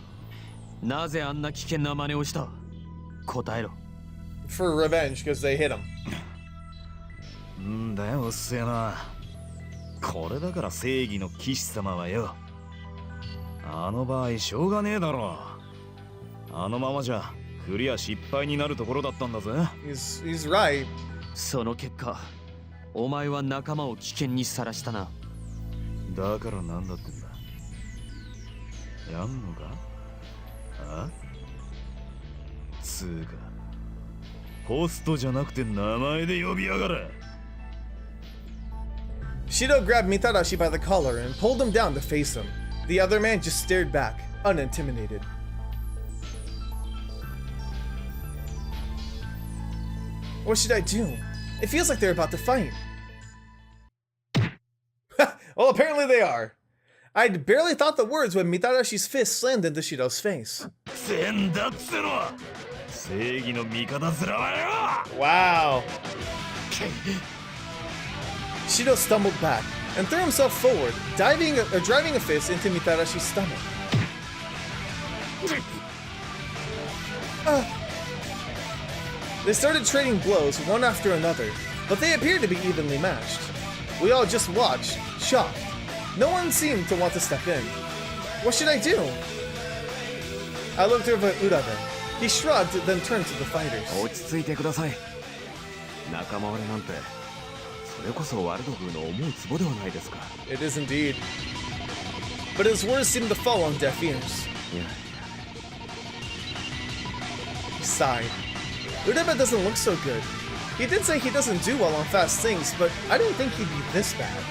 なぜあんな危険な真似をした答えろ
For revenge, because they hit him.
んだようっせえな。これだから正義の騎士様はよ。あの場合しょうがねえだろ。あのままじゃクリア失敗になるところだったんだぜ。
He's right.
その結果お前は仲間を危険にさらしたな
だからなんだってんだ。やんのかあつーかホストじゃなくて名前で呼びやがれ。
Shido grabbed Mitadashi by the collar and pulled him down to face him. The other man just stared back, unintimidated. What should I do? It feels like they're about to fight. Well, apparently they are. I'd barely thought the words when Mitadashi's fist slammed into Shido's face.
せんだっつの正義の味方すらはよ。
Wow. Shido stumbled back and threw himself forward, driving a fist into Mitadashi's stomach. They started trading blows one after another, but they appeared to be evenly matched. We all just watched, shocked. No one seemed to want to step in. What should I do? I looked over at Urabe. He shrugged, then turned to the fighters.
落ち着いてください。仲間割れなんてそれこそワルド軍の思うツボではないですか。
It is indeed. But his words seemed to fall on deaf ears.
いや
He sighed. Urabe doesn't look so good. He did say he doesn't do well on fast things, but I didn't think he'd be this bad.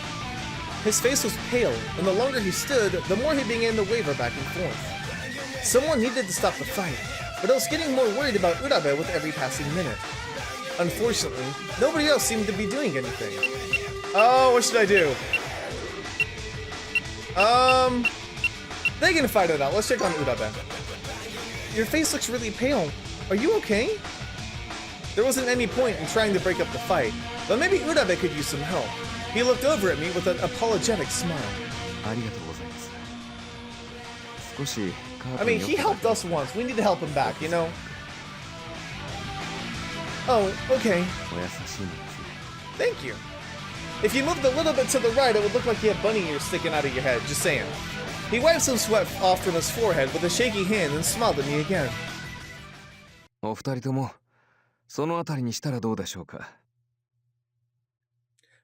His face was pale, and the longer he stood, the more he began to waver back and forth. Someone needed to stop the fight, but I was getting more worried about Urabe with every passing minute. Unfortunately, nobody else seemed to be doing anything. Oh, what should I do? They can fight it out. Let's check on Urabe. Your face looks really pale. Are you okay? There wasn't any point in trying to break up the fight, but maybe Urabe could use some help. He looked over at me with an apologetic smile.
ありがとうございます。少しカー
I
トに
mean,
寄っ
he
た
helped us once. We need to help him back, you know? Oh, okay.
お優しいんですね。
Thank you. If you moved a little bit to the right, it would look like you had bunny ears sticking out of your head. Just saying. He wiped some sweat off from his forehead with a shaky hand and smiled at me again.
お二人ともそのあたりにしたらどうでしょうか。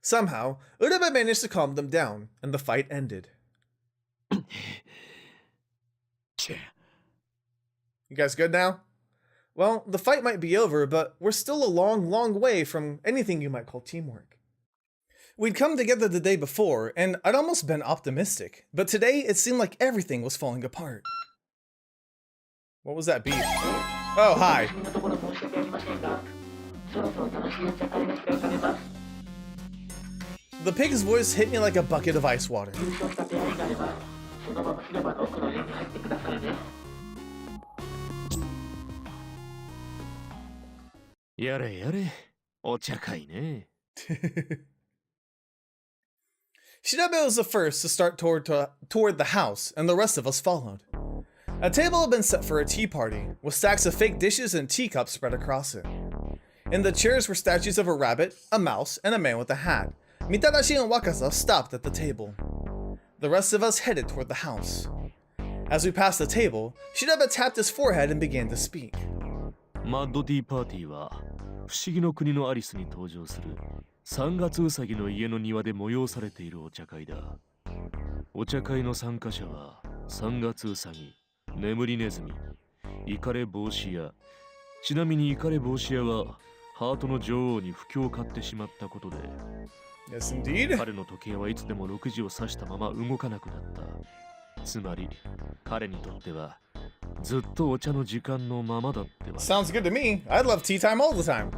Somehow, Urabe managed to calm them down, and the fight ended. You guys good now? Well, the fight might be over, but we're still a long, long way from anything you might call teamwork. We'd come together the day before, and I'd almost been optimistic, but today it seemed like everything was falling apart. What was that beep? Oh, hi. The pig's voice hit me like a bucket of ice water.
やれやれ、お茶会ね。
Shirabe was the first to start toward the house, and the rest of us followed. A table had been set for a tea party, with stacks of fake dishes and teacups spread across it. In the chairs were statues of a rabbit, a mouse, and a man with a hat. Mitadashi and Wakaza stopped at the table. The rest of us headed toward the house. As we passed the table, Shirabe tapped his forehead and began to speak.
マッドティーパーティーは不思議の国のアリスに登場する3月うさぎの家の庭で催されているお茶会だ。お茶会の参加者は3月うさぎ、眠りネズミ、イカレ帽子やちなみにイカレ帽子屋はハートの女王に不況を買ってしまったことで
Yes, indeed.
彼の時計はいつでも6時を指したまま動かなくなった。つまり彼にとってはずっとお茶の時間のままだってわけ。
Sounds good to me. I'd love tea time all the time.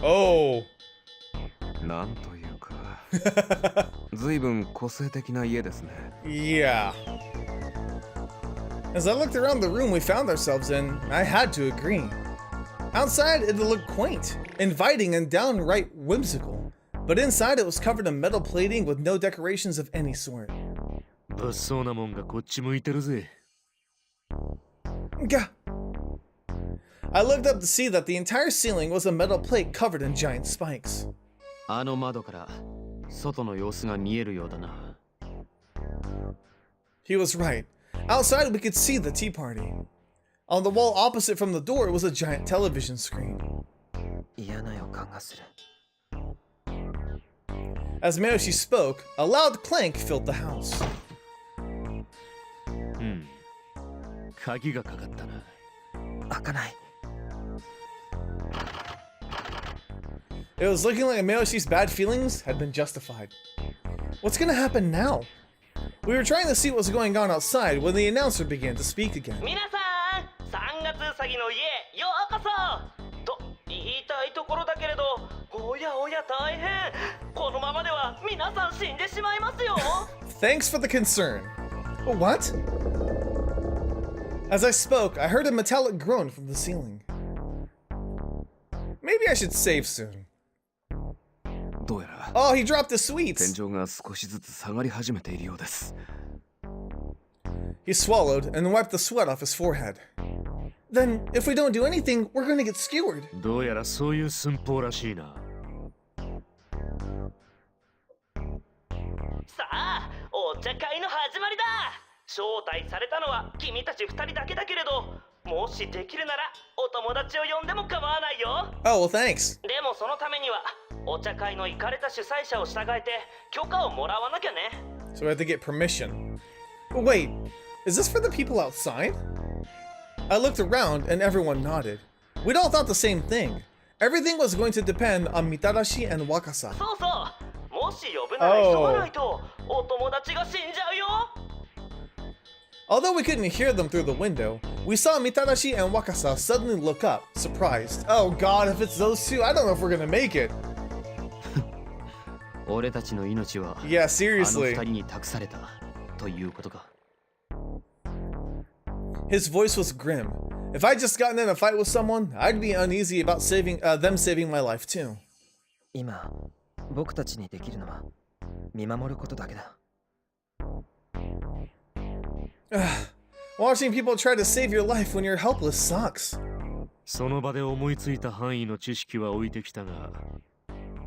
Oh.
なんというか随分個性的な家ですね。
Yeah. As I looked around the room we found ourselves in, I had to agree. Outside, it looked quaint, inviting, and downright whimsical. But inside, it was covered in metal plating with no decorations of any sort.
物騒なもんがこっち向いてるぜ。
Gah. I looked up to see that the entire ceiling was a metal plate covered in giant spikes.
あの窓から外の様子が見えるようだな。
He was right. Outside, we could see the tea party. On the wall opposite from the door was a giant television screen.
嫌な予感がする。
As Mayoshi spoke, a loud clank filled the house.
鍵がかかったな。
開かない。
It was looking like Mayoshi's bad feelings had been justified. What's gonna happen now? We were trying to see what was going on outside when the announcer began to speak again.
皆さん、3月うさぎの家ようこそと言いたいところだけれど、おやおや大変。このままでは皆さん死んでしまいますよ。
Thanks for the concern. What? As I spoke, I heard a metallic groan from the ceiling. Maybe I should save soon.
どうやら
Oh, he dropped the
天
sweets.
井が少しずつ下がり始めているようです。
He swallowed and wiped the sweat off his forehead. Then, if we don't do anything, we're gonna get skewered.
どうやらそういう寸法らしいな。
さあ、お茶会の始まりだ。招待されたのは君たち2人だけだけれど、もしできるならお友達を呼んでも構わないよ。
Oh, well, thanks.
でもそのためにはお茶会のイカれた主催者を従えて許可をもらわなきゃね。
So we have to get permission. Wait, is this for the people outside? I looked around and everyone nodded. We'd all thought the same thing. Everything was going to depend on Mitarashi and Wakasa.
そうそう。もし呼ぶなら急がないとお友達が死んじゃうよ。
Although we couldn't hear them through the window, we saw Mitarashi and Wakasa suddenly look up, surprised. Oh god, if it's those two, I don't know if we're gonna make it.
俺たちの命は
Yeah,
あの
seriously.
二人に託されたということか。
His voice was grim. If I'd just gotten in a fight with someone, I'd be uneasy about them saving my life too.
今、僕たちにできるのは見守ることだけだ。
Watching people try to save your life when you're helpless sucks.
その場で思いついた範囲の知識は置いてきたが、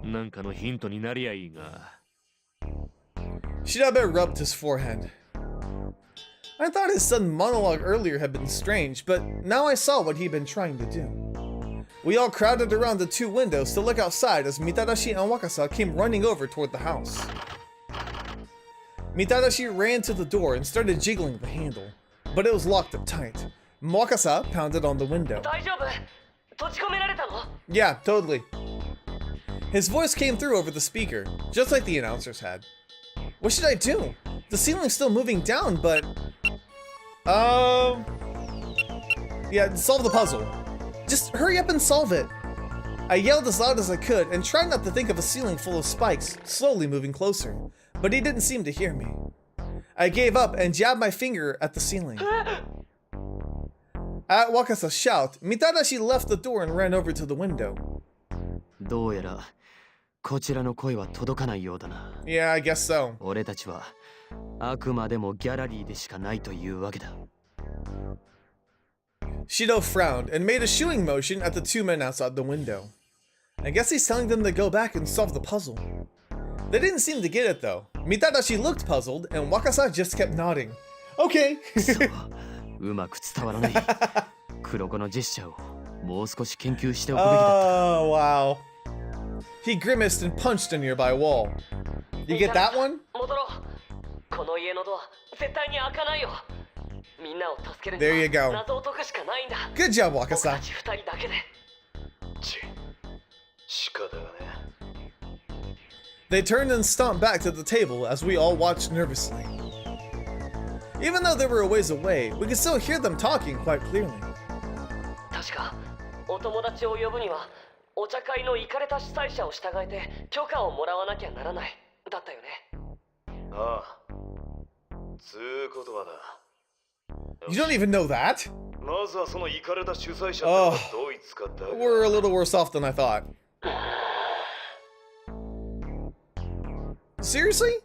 なんかのヒントになりゃいいが。
Shirabe rubbed his forehead. I thought his sudden monologue earlier had been strange, but now I saw what he'd been trying to do. We all crowded around the two windows to look outside as Mitarashi and Wakasa came running over toward the house. Mitarashi ran to the door and started jiggling the handle, but it was locked up tight. Wakasa pounded on the window.
大丈夫？閉じ込められたの？
Yeah, totally. His voice came through over the speaker, just like the announcers had. What should I do? The ceiling's still moving down, but... Yeah, solve the puzzle. Just hurry up and solve it. I yelled as loud as I could and tried not to think of a ceiling full of spikes, slowly moving closer, but he didn't seem to hear me. I gave up and jabbed my finger at the ceiling. At Wakasa's shout, Mitarashi left the door and ran over to the window.
どうやらこちらの声は届かないようだな。
Yeah, I guess so.
俺たちはあくまでもギャラリーでしかないというわけだ。
Shido frowned and made a shooing motion at the two men outside the window. I guess he's telling them to go back and solve the puzzle. They didn't seem to get it though. Mitarashi looked puzzled and Wakasa just kept nodding. Okay.
そう、うまく伝わらない。黒子のジェスチャーをもう少し研究しておくべきだった。
Oh, wow. He grimaced and punched a nearby wall. You get that one?
戻ろう。この家のドア絶対に開かないよ。
みんなを助ける
There you
に
go.
は謎を解くしかないんだ。
Good job,
僕た
Wakasa.
ち二人だけで。
仕方がね。
They turned and stomped back to the table as we all watched nervously. Even though they were a ways away, we could still hear them talking quite clearly.
確かお友達を呼ぶにはお茶会のイカれた主催者を従えて許可をもらわなきゃならないだったよね。
ああ。つう言葉だ。
You don't even know that?
まずはそのイカれた主催者ってのはドイツかだが。
We're a little worse off than I thought. Seriously?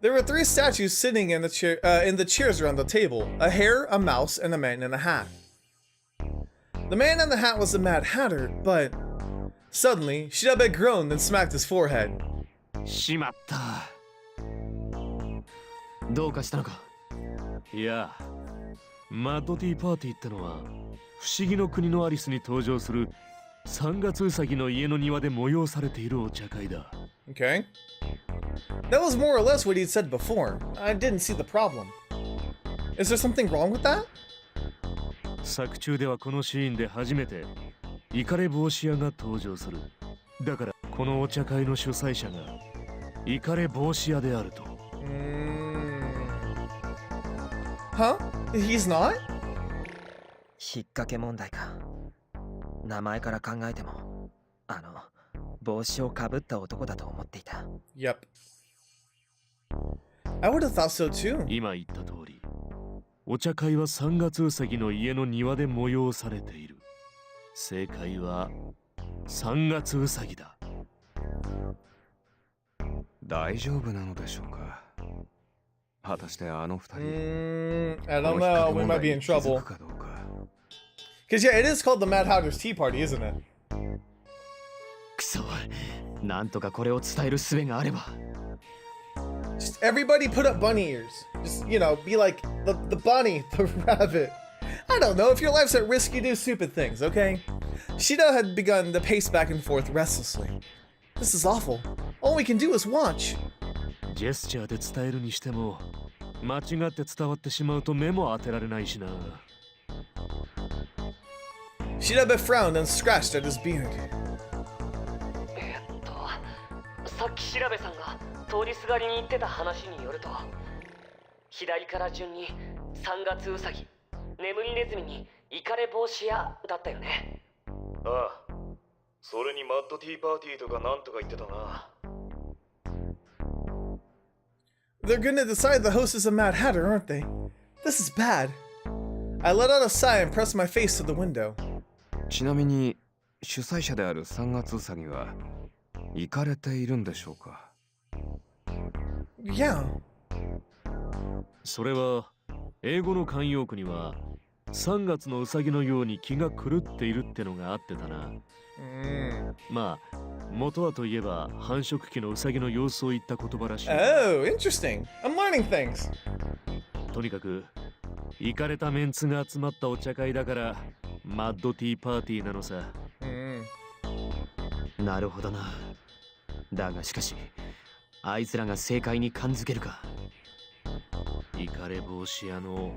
There were 3 statues sitting in the chairs around the table: a hare, a mouse, and a man in a hat. The man in the hat was the Mad Hatter, but suddenly Shirabe groaned and smacked his forehead.
しまった。どうかしたのか。いや、マッドティーパーティーってのは不思議の国のアリスに登場する3月うさぎの家の庭で催されているお茶会だ。
Okay. That was more or less what he'd said before. I didn't see the problem. Is there something wrong with that?
作中ではこのシーンで初めてイカレ帽子屋が登場する。だからこのお茶会の主催者がイカレ帽子屋であると。
Huh? He's not?
引っ掛け問題か。名前から考えても帽子をかぶった男だと思っていた。
Yep. I would have thought so too.
今言った通り、お茶会は3月うさぎの家の庭で催されている。正解は3月うさぎだ。
大丈夫なのでしょうか。果たしてあの二人、
I don't know. We might be in trouble. Because yeah, it is called the Mad Hatter's Tea Party, isn't it?
くそ、なんとかこれを伝える術があれば。
Just everybody put up bunny ears. Just, you know, be like the bunny, the rabbit. I don't know. If your life's at risk, you do stupid things, okay? Shida had begun to pace back and forth restlessly. This is awful. All we can do is watch.
ジェスチャーで伝えるにしても、間違って伝わってしまうと目も当てられないしな。
Shirabe frowned and scratched at his beard.
さっき調べさんが通りすがりに言ってた話によると、左から順に3月うさぎ、眠りネズミにイカレ帽子屋だったよね。
ああ。それにマッドティーパーティーとかなんとか言ってたな。
They're gonna decide the host is a Mad Hatter, aren't they? This is bad. I let out a sigh and pressed my face to the window.
ちなみに主催者である3月うさぎは行かれているんでしょうか。
Yeah.
それは英語の慣用句には3月のうさぎのように気が狂っているってのがあってたな。まあ元はといえば繁殖期のうさぎの様子を言った言葉らしい。
Oh, interesting. I'm learning things.
とにかくイカれたメンツが集まったお茶会だからマッドティーパーティーなのさ。なるほどな。だがしかしあいつらが正解に感づけるか。イカレ帽子屋の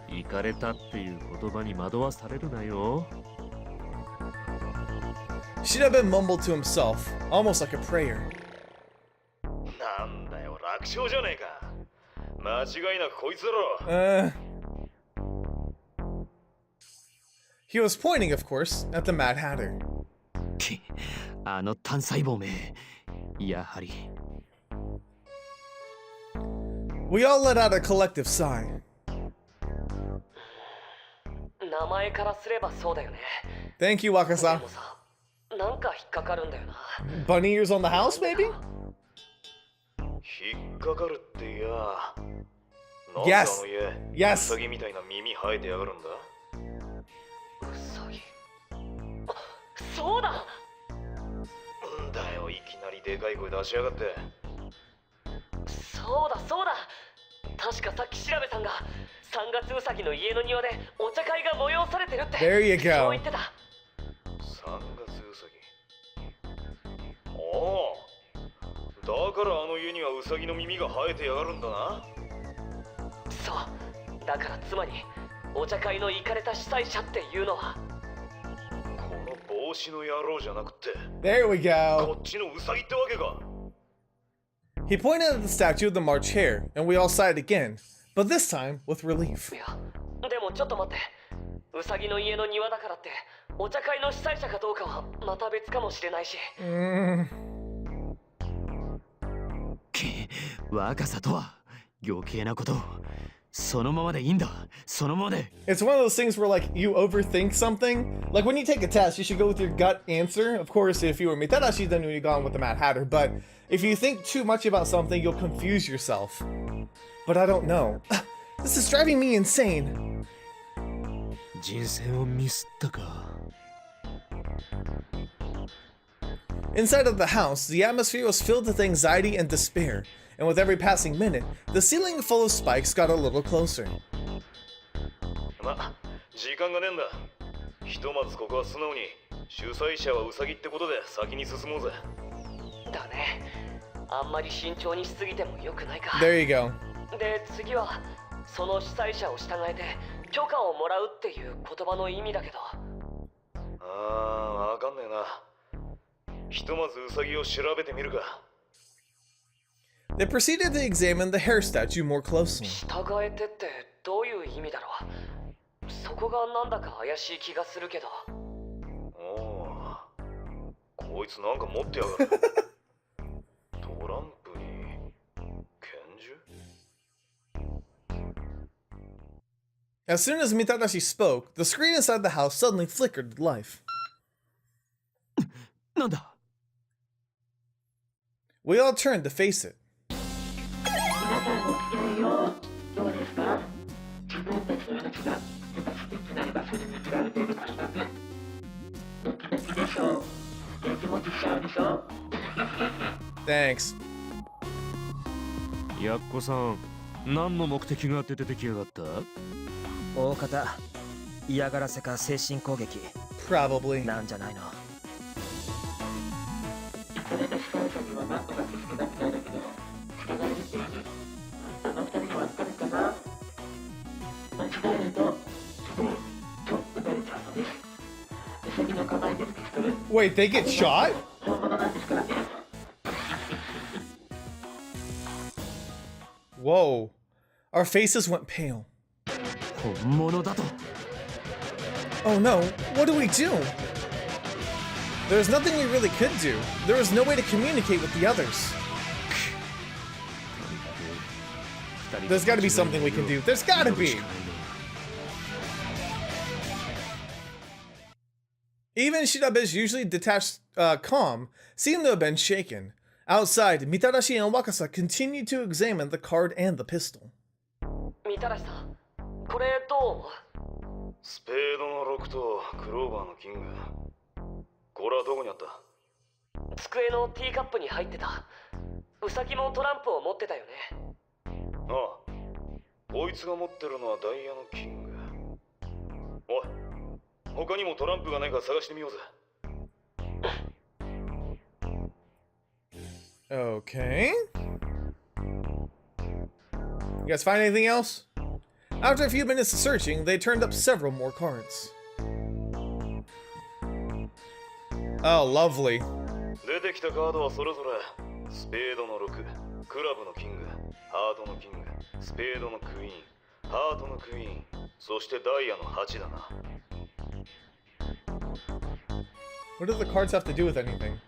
イカれたっていう言葉に惑わされるなよ。
Shirabe mumbled to himself, almost like a prayer.
なんだよ、楽勝じゃねえか。間違いなくこいつだろ。
He was pointing, of course, at the Mad Hatter.
あの単細胞め、やはり。
We all let out a collective sigh.
名前からすればそうだよね。
Thank you, Wakasa.
でもさ、なんか引っかかるんだよな。
Bunny ears on the house, maybe?
引っかかるっていや。なん
Yes.
であの家、
Yes.
ウサギみたいな耳生えてやがるんだ。
ウサギ。あ、そうだ。
んだよ、いきなりでかい声出しやがって。
そうだそうだ。確かさっき調べさんが3月うさぎの家の庭でお茶会が催されてるって。
There you
そう
go.
言ってた。
3月うさぎ。ああ。だからあの家にはウサギの耳が生えてやがるんだな。
そう。だからつまりお茶会のイカれた主催者っていうのは。
この帽子の野郎じゃなくて
There we
こ
go.
っちのウサギってわけか。
He pointed at the statue of the March Hare, and we all sighed again, but this time with relief.
いや、でもちょっと待って。ウサギの家の庭だからってお茶会の主催者かどうかはまた別かもしれないし。
若さとは余計なことをそのままでいいんだ。そのままで。
It's one of those things where like you overthink something. Like when you take a test, you should go with your gut answer. Of course, if you were Mitarashi, then you'd gone with the Mad Hatter. But if you think too much about something, you'll confuse yourself. But I don't know. This is driving me insane.
人生をミスったか。
Inside of the house, the atmosphere was filled with anxiety and despair, and with every passing minute, the ceiling full of spikes got a little closer.
ま、時間がねえんだ。ひとまずここは素直に主催者はウサギってことで先に進もうぜ。
だね。あんまり慎重にしすぎても良くないか。
There you go.
で、次はその主催者を従えて許可をもらうっていう言葉の意味だけど。
ああ、わかんねえな。ひとまずウサギを調べてみるか。
They proceeded to examine the hair statue more closely.
従えてってどういう意味だろう。そこがなんだか怪しい気がするけど。
おお、こいつなんか持ってやがる。トランプに拳銃。
As soon as Mitarashi spoke, the screen inside the house suddenly flickered to life.
なんだ。
We all turned to face it. Thanks.
やっこさん、何の目的があって出てきやがった？
大方嫌がらせか精神攻撃
Probably.
なんじゃないの。
Wait, they get shot? Whoa. Our faces went pale.
本物だと。
Oh no, what do we do? There's nothing we really could do. There was no way to communicate with the others. There's gotta be something we can do. There's gotta be! Even Shirabe's usually detached, calm seemed to have been shaken. Outside, Mitarashi and Wakasa continued to examine the card and the pistol.
みたらしさん、これどう思う？
スペードの6とクローバーのキング。これはどこにあった？
机のティーカップに入ってた。ウサギもトランプを持ってたよね。
ああ、こいつが持ってるのはダイヤのキング。おい、他にもトランプがないか探してみようぜ。
Okay. You guys find anything else? After a few minutes of searching, they turned up several more cards. Oh, lovely.
出てきたカードはそれぞれスペードの6、クラブのキング、ハートのキング、スペードのクイーン、ハートのクイーン、そしてダイヤの8だな。
What do the cards have to do with anything?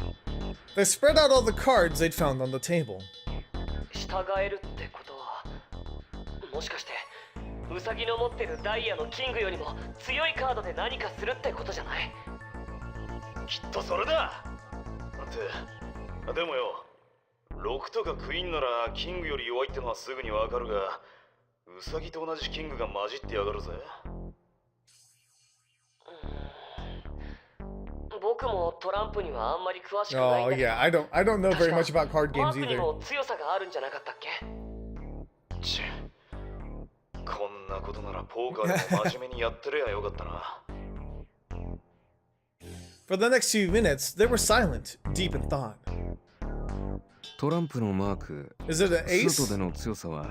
They spread out all the cards they'd found on the table.
従えるってことは、もしかしてウサギの持ってるダイヤのキングよりも強いカードで何かするってことじゃない？
きっとそれだ。ってでもよ、6とかクイーンならキングより弱いってのはすぐにわかるが、ウサギと同じキングが混じってやがるぜ。
僕もトランプにはあんまり詳しくないん
Oh
だけど。
yeah, I don't know very much about card
マ
games
ークに
either.
も強さがあるんじゃなかったっけ？
ちこんなことならポーカーでも真面目にやってりゃよかったな。
For the next few minutes, they were silent, deep in thought.
トランプのマーク、
Is it an ace?
外での強さは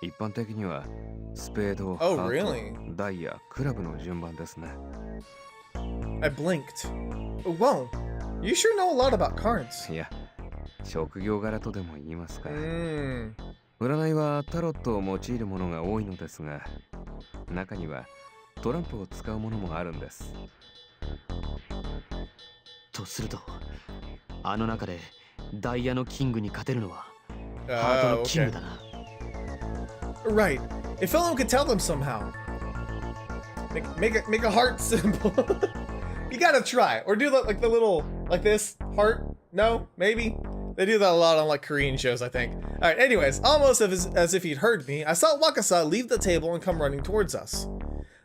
一般的にはスペード、
Oh,
ハー
really?
ト、ダイヤ、クラブの順番ですね。
I blinked. Whoa, you sure know a lot about cards.
いや、職業柄とでも言いますか。
Mm.
占いはタロットを用いるものが多いのですが、中にはトランプを使うものもあるんです。
とすると、あの中でダイヤのキングに勝てるのはハートのキングだな。
Right. If only we could tell them somehow. Make a heart symbol. You gotta try. Or do like the little, like this, heart. No? Maybe? They do that a lot on like Korean shows, I think. Alright, anyways, almost as if he'd heard me, I saw Wakasa leave the table and come running towards us.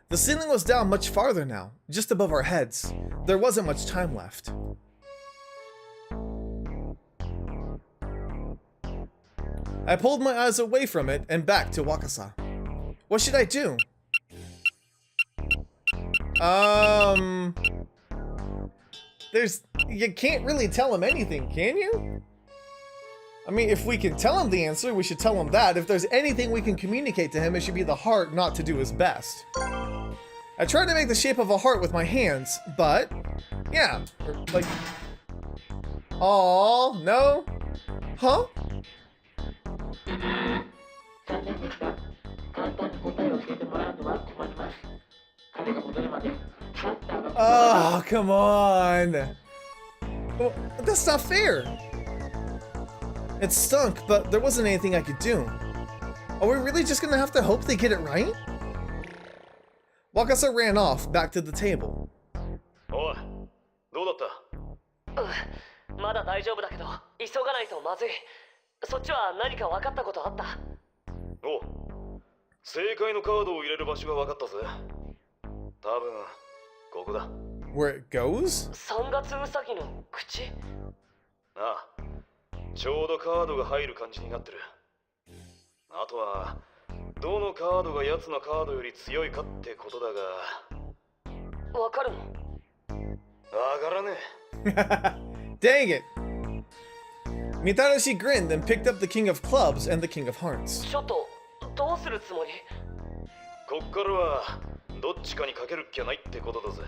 The ceiling was down much farther now, just above our heads. There wasn't much time left. I pulled my eyes away from it and back to Wakasa. What should I do? You can't really tell him anything, can you? I mean, if we can tell him the answer, we should tell him that. If there's anything we can communicate to him, it should be the heart not to do his best. I tried to make the shape of a heart with my hands, but yeah, like, oh no, huh? Oh, come on. Well, that's not fair. It stunk, but there wasn't anything I could do. Are we really just gonna have to hope they get it right? Wakasa ran off, back to the table.
おい、どうだった？
まだ大丈夫だけど、急がないとまずい。そっちは何か分かったことあった？
おう、正解のカードを入れる場所が分かったぜ。多分ここだ。
Where it goes?
3月ウサギの口？
ああ、ちょうどカードが入る感じになってる。あとはどのカードが奴のカードより強いかってことだが。
わかるの？
わからねえ。
Dang it! Mitarashi grinned and picked up the King of Clubs and the King of Hearts.
ちょっとどうするつもり？
こっからはどっちかにかけるっきゃないってことだぜ。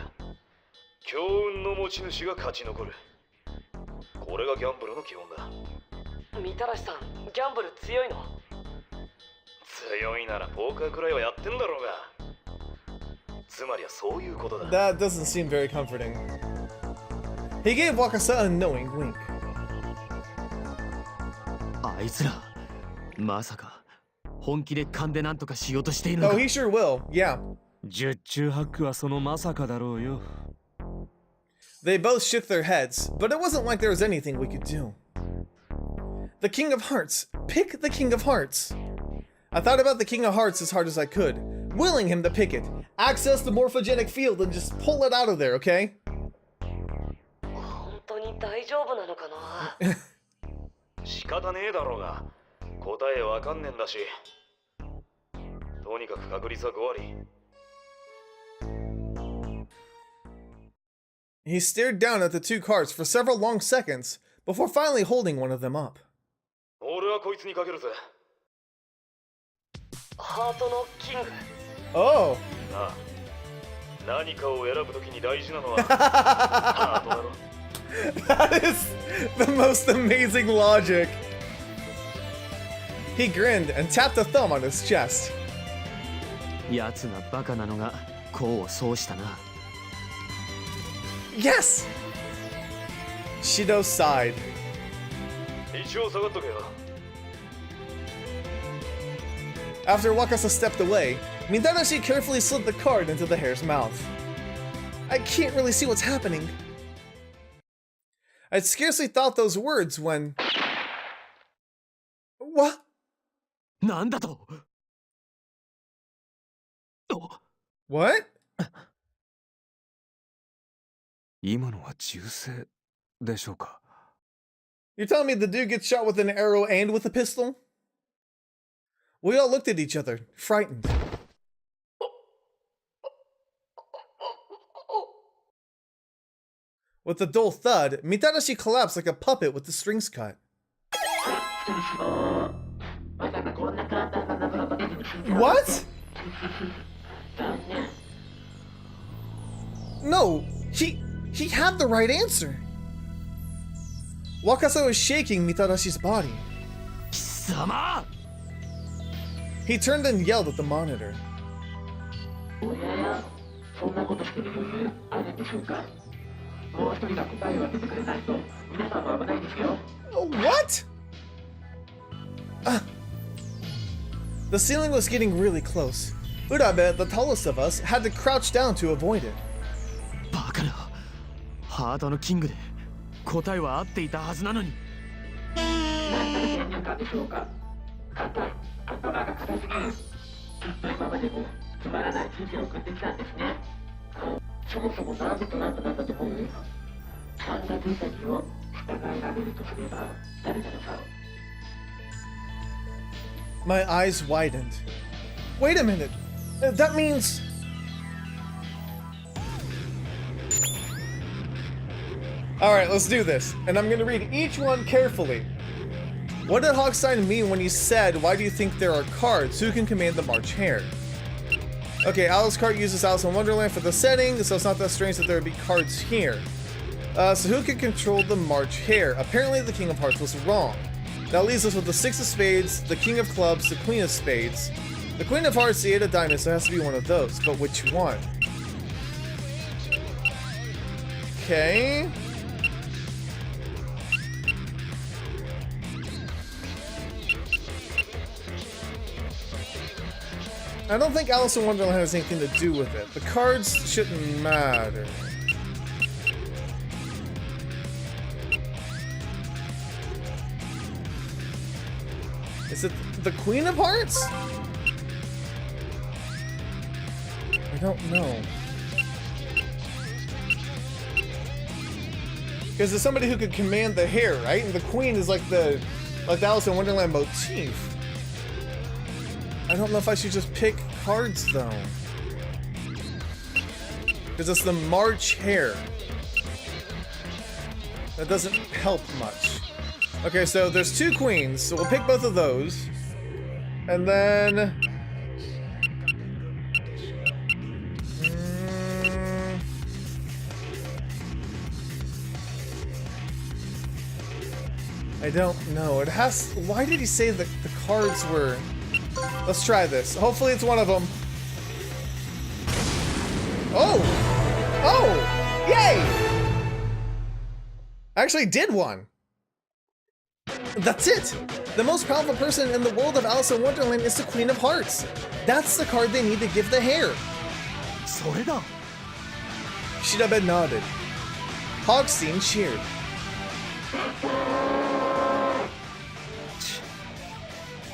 強運の持ち主が勝ち残る。これがギャンブルの基本だ。
みたらしさん、ギャンブル強いの？
強いならポーカーくらいはやってんだろうが。つまりはそういうことだ。
That doesn't seem very comforting. He gave Wakasa a knowing wink.
あいつら、まさか本気で勘でなんとかしようとしているの
Oh,
か。
he sure will. Yeah.
十中八九はそのまさかだろうよ。
They both shook their heads, but it wasn't like there was anything we could do. The King of Hearts. Pick the King of Hearts. I thought about the King of Hearts as hard as I could, willing him to pick it, access the morphogenic field, and just pull it out of there, okay?
本当に大丈夫なのかな？
仕方ねえだろうが。答えわかんねえんだし。とにかく確率は5割。
He stared down at the two cards for several long seconds before finally holding one of them up.
俺はこいつにかけるぜ。
ハートのキング。
Oh!
なあ、何かを選ぶときに大事なのはハートだろ。
That is the most amazing logic. He grinned and tapped a thumb on his chest.
奴がバカなのが功を奏したな。
Yes! Shido sighed.
一応下がっとけよ。
After Wakasa stepped away, Mitarashi carefully slid the card into the hare's mouth. I can't really see what's happening. I'd scarcely thought those words when... What?
なんだと？
What?
今のは銃声でしょうか？
You're telling me the dude gets shot with an arrow and with a pistol? We all looked at each other, frightened. With a dull thud, Mitarashi collapsed like a puppet with the strings cut. What? No, he had the right answer. Wakasa was shaking Mitarashi's body.
貴様
He turned and yelled at the monitor. What? The ceiling was getting really close. Urabe, the tallest of us, had to crouch down to avoid it.
バカなハートのキングで答えは合っていたはずなのに
My eyes widened. Wait a minute. That means... Alright, let's do this. And I'm gonna read each one carefully. What did Hawkstein mean when he said, why do you think there are cards? Who can command the March Hare? Okay, Alice Cart uses Alice in Wonderland for the setting, so it's not that strange that there would be cards here. So who can control the March Hare? Apparently the King of Hearts was wrong. That leaves us with the Six of Spades, the King of Clubs, the Queen of Spades, the Queen of Hearts, the Eight of Diamonds, so it has to be one of those. But which one? Okay. I don't think Alice in Wonderland has anything to do with it. The cards shouldn't matter. Is it the Queen of Hearts? I don't know. Because there's somebody who could command the hare, right? And the Queen is like the Alice in Wonderland motif. I don't know if I should just pick cards though. Because it's the March Hare. That doesn't help much. Okay, so there's two queens, so we'll pick both of those. And then... I don't know. It has... Why did he say that the cards were... Let's try this. Hopefully it's one of them. Oh! Oh! Yay! I actually did one. That's it! The most powerful person in the world of Alice in Wonderland is the Queen of Hearts. That's the card they need to give the hare.
それだ
Shirabe nodded. Hogstein cheered.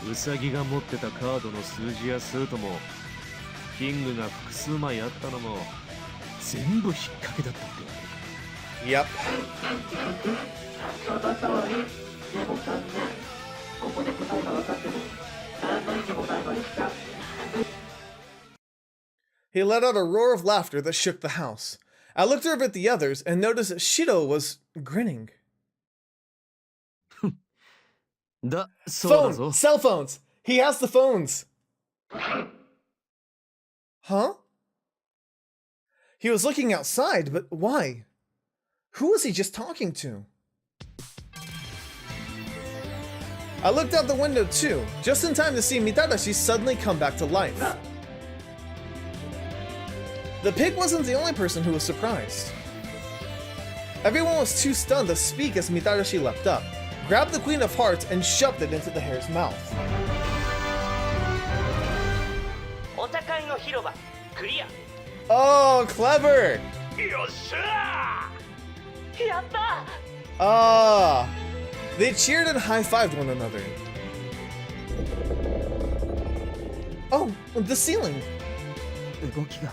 ウサギが持ってたカードの数字や数ともキングが複数枚あったのも全部引っ掛けだったってわけか
Yep. He let out a roar of laughter that shook the house. I looked over at the others and noticed that Shiro was grinning.
だそうだぞ
Phone! Cell phones! He has the phones! Huh? He was looking outside, but why? Who was he just talking to? I looked out the window too, just in time to see Mitadashi suddenly come back to life. The pig wasn't the only person who was surprised. Everyone was too stunned to speak as Mitadashi leapt up, grabbed the Queen of Hearts, and shoved it into the hare's mouth.
お茶会の広場クリア
Oh, clever!
よっしゃーやった
Ah! They cheered and high-fived one another. Oh, the ceiling!
動きが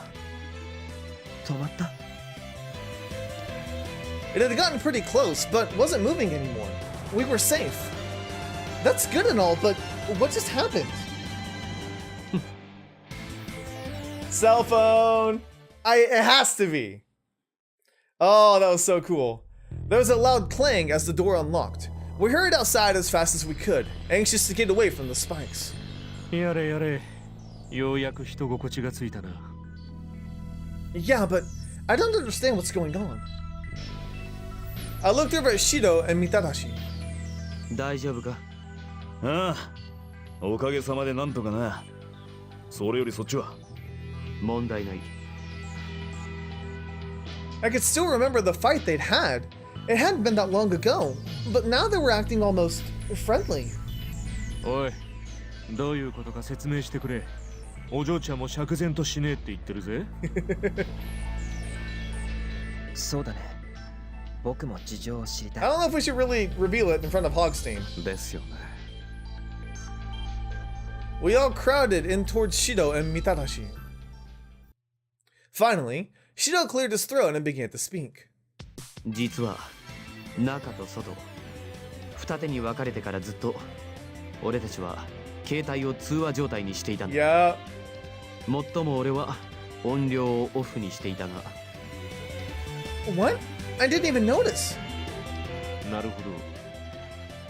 止まった
It had gotten pretty close, but wasn't moving anymore. We were safe. That's good and all, but what just happened? Cell phone! It has to be. Oh, that was so cool. There was a loud clang as the door unlocked. We hurried outside as fast as we could, anxious to get away from the spikes.
やれやれ
ようやく人心地がついたな。
Yeah, but I don't understand what's going on. I looked over at Shido and Mitadashi.
大丈夫か？
ああ、おかげさまでなんとかな。それよりそっちは？
問題ない。
I could still remember the fight they'd had. It hadn't been that long ago, but now they were acting almost friendly.
おい、どういうことか説明してくれ。お嬢ちゃんも釈然としねえって言ってるぜ。
そうだね。僕も事情を知りたい。
I don't know if we should really reveal it in front of Hogstein.
ですよね。
We all crowded in towards Shido and Mitadashi. Finally, Shido cleared his throat and began to speak.
実は中と外二手に分かれてからずっと俺たちは携帯を通話状態にしていたんだ。
Yeah.
もっとも俺は音量をオフにしていたが。
What? I didn't even notice.
なるほど。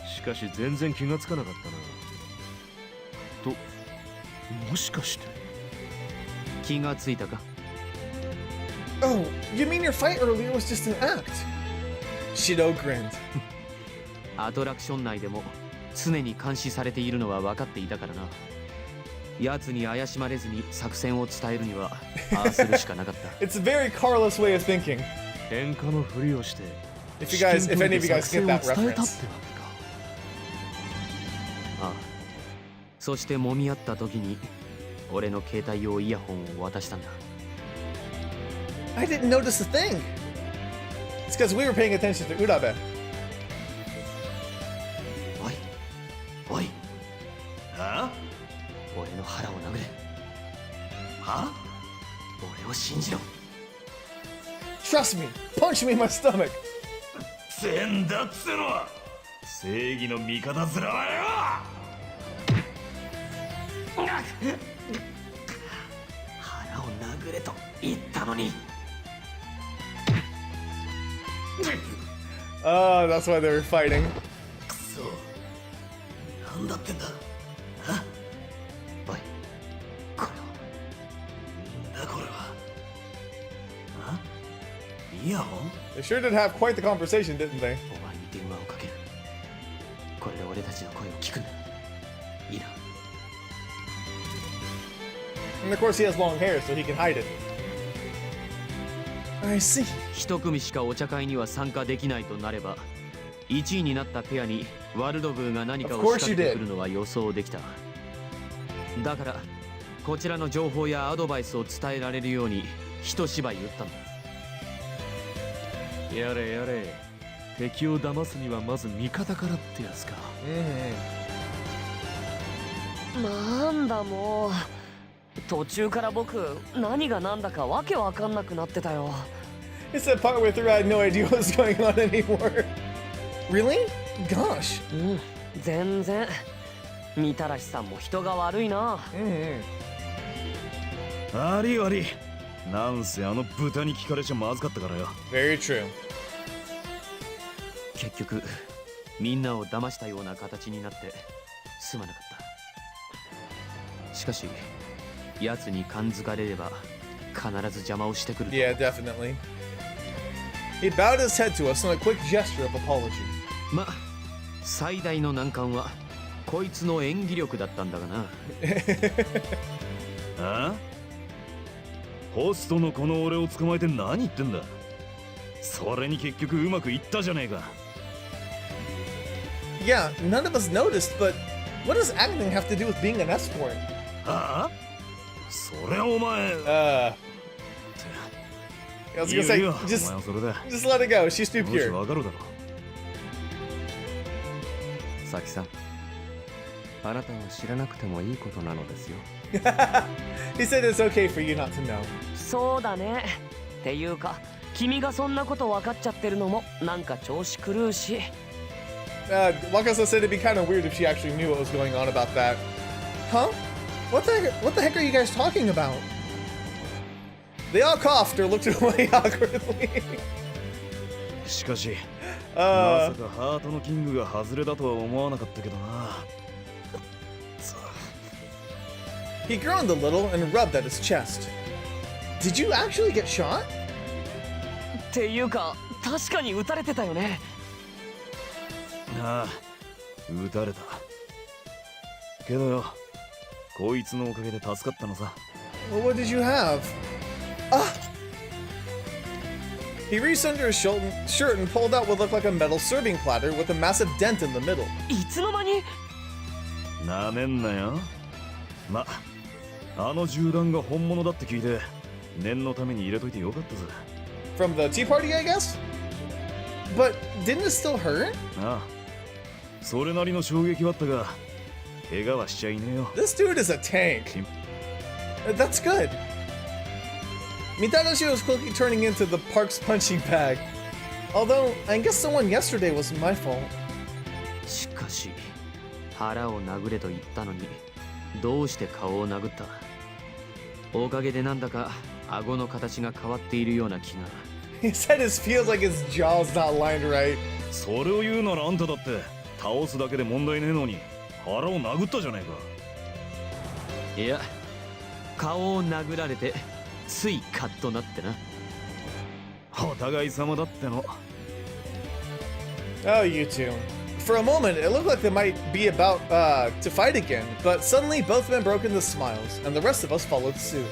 しかし全然気がつかなかったな。と、もしかして。
気がついたか？
Oh, you mean your fight earlier was just an act? Shido grinned.
アトラクション内でも常に監視されているのは分かっていたからな。奴に怪しまれずに作戦を伝えるにはああするしかなかった。
It's a very Carlos way of thinking.
喧嘩のふりをして。
If any of you guys get that reference.
ああ。そして揉み合った時に俺の携帯用イヤホンを渡したんだ。
I didn't notice a thing. It's because we were paying attention to Urabe.
おい、おい。
あ？
俺の腹を殴れ。
は？
俺を信じろ。
Trust me. Punch me in my stomach.
せんだっつのは正義の味方ずらはよ。
腹を殴れと言ったのに。
Oh, that's why they were fighting.
くそ。なんだってんだ。あ？おい、これは。なんだこれは。あ？イヤホン？
They sure did have quite the conversation, didn't they?
お前に電話をかける。これで俺たちの声を聞くんだ。いいな。
And of course he has long hair, so he can hide it. I see.
一組しかお茶会には参加できないとなれば、1位になったペアにワルドブーが何かを仕掛けてくるのは予想できた。だからこちらの情報やアドバイスを伝えられるように一芝居打ったんだ。
やれやれ。敵を騙すにはまず味方からってやつか。
なんだもう。途中から僕何が何だかわけわかんなくなってたよ。
It's that part where through I had no idea what was going on anymore. Really? Gosh.
うん、全然。みたらしさんも人が悪いな。
ありあり。なんせあの豚に聞かれちゃまずかったからよ。
Very true.
結局みんなを騙したような形になってすまなかった。しかし奴に感づかれれば必ず邪魔をしてくる。
Yeah, definitely. He bowed his head to us in a quick gesture of apology.
ま、最大の難関はこいつの演技力だったんだがな。
あ？ホストのこの俺を捕まえて何言ってんだ。それに結局うまくいったじゃねえか。
Yeah, none of us noticed, but what does acting have to do with being an escort?
はあ？それはお前。
I was gonna say, just let it go. She's too pure.
わかるだろ。
サキさん、あなたは知らなくてもいいことなのですよ。
He said it's okay for you not to know.
そうだね。っていうか、君がそんなこと分かっちゃってるのもなんか調子狂うし。
Wakasa said it'd be kind of weird if she actually knew what was going on about that. Huh? What the heck are you guys talking about? They all coughed or looked away awkwardly.
しかし、まさかハートのキングが外れだとは思わなかったけどな。
He groaned a little and rubbed at his chest. Did you actually get shot?
っていうか確かに撃たれてたよね。
ああ、撃たれた。けどよ、こいつのおかげで助かったのさ。
Well, what did you have? Ah! He reached under his shirt and pulled out what looked like a metal serving platter with a massive dent in the middle.
いつの間に？
なめんなよ。ま、あの銃弾が本物だって聞いて、念のために入れといてよかったぜ。
From the tea party, I guess? But didn't it still hurt?
ああ、それなりの衝撃はあったが、怪我はしちゃいねえよ。
This dude is a tank. That's good. Mitadashi was quickly turning into the park's punching bag. Although, I guess the one yesterday was my fault.
しかし腹を殴れと言ったのにどうして顔を殴った？おかげでなんだか顎の形が変わっているような気が。
He said it feels like his jaw's not lined right.
それを言うならあんただって倒すだけで問題ねえのに腹を殴ったじゃねえか。
いや、顔を殴られてついカッとなってな。
お互い様だっての。
Oh, you two. For a moment, it looked like they might be about to fight again, but suddenly both men broke into smiles, and the rest of us followed suit.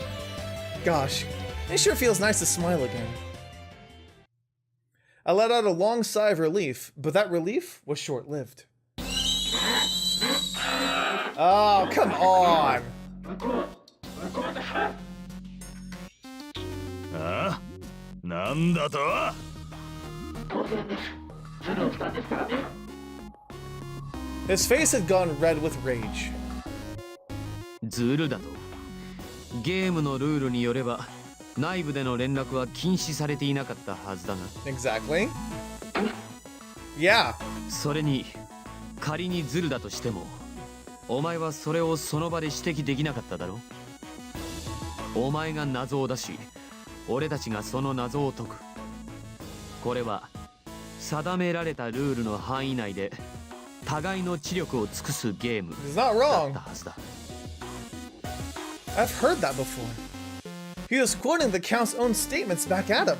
Gosh, it sure feels nice to smile again. I let out a long sigh of relief, but that relief was short-lived. Oh, come on!
ああ、なんだと
？His face had gone red with rage.
ズルだと？ゲームのルールによれば内部での連絡は禁止されていなかったはずだが。
Exactly. Yeah.
それに仮にズルだとしてもお前はそれをその場で指摘できなかっただろ。お前が謎を出し俺たちがその謎を解く。これは定められたルールの範囲内で互いの知力を尽くすゲームだったはずだ。
I've heard that before. He was quoting the Count's own statements back at him.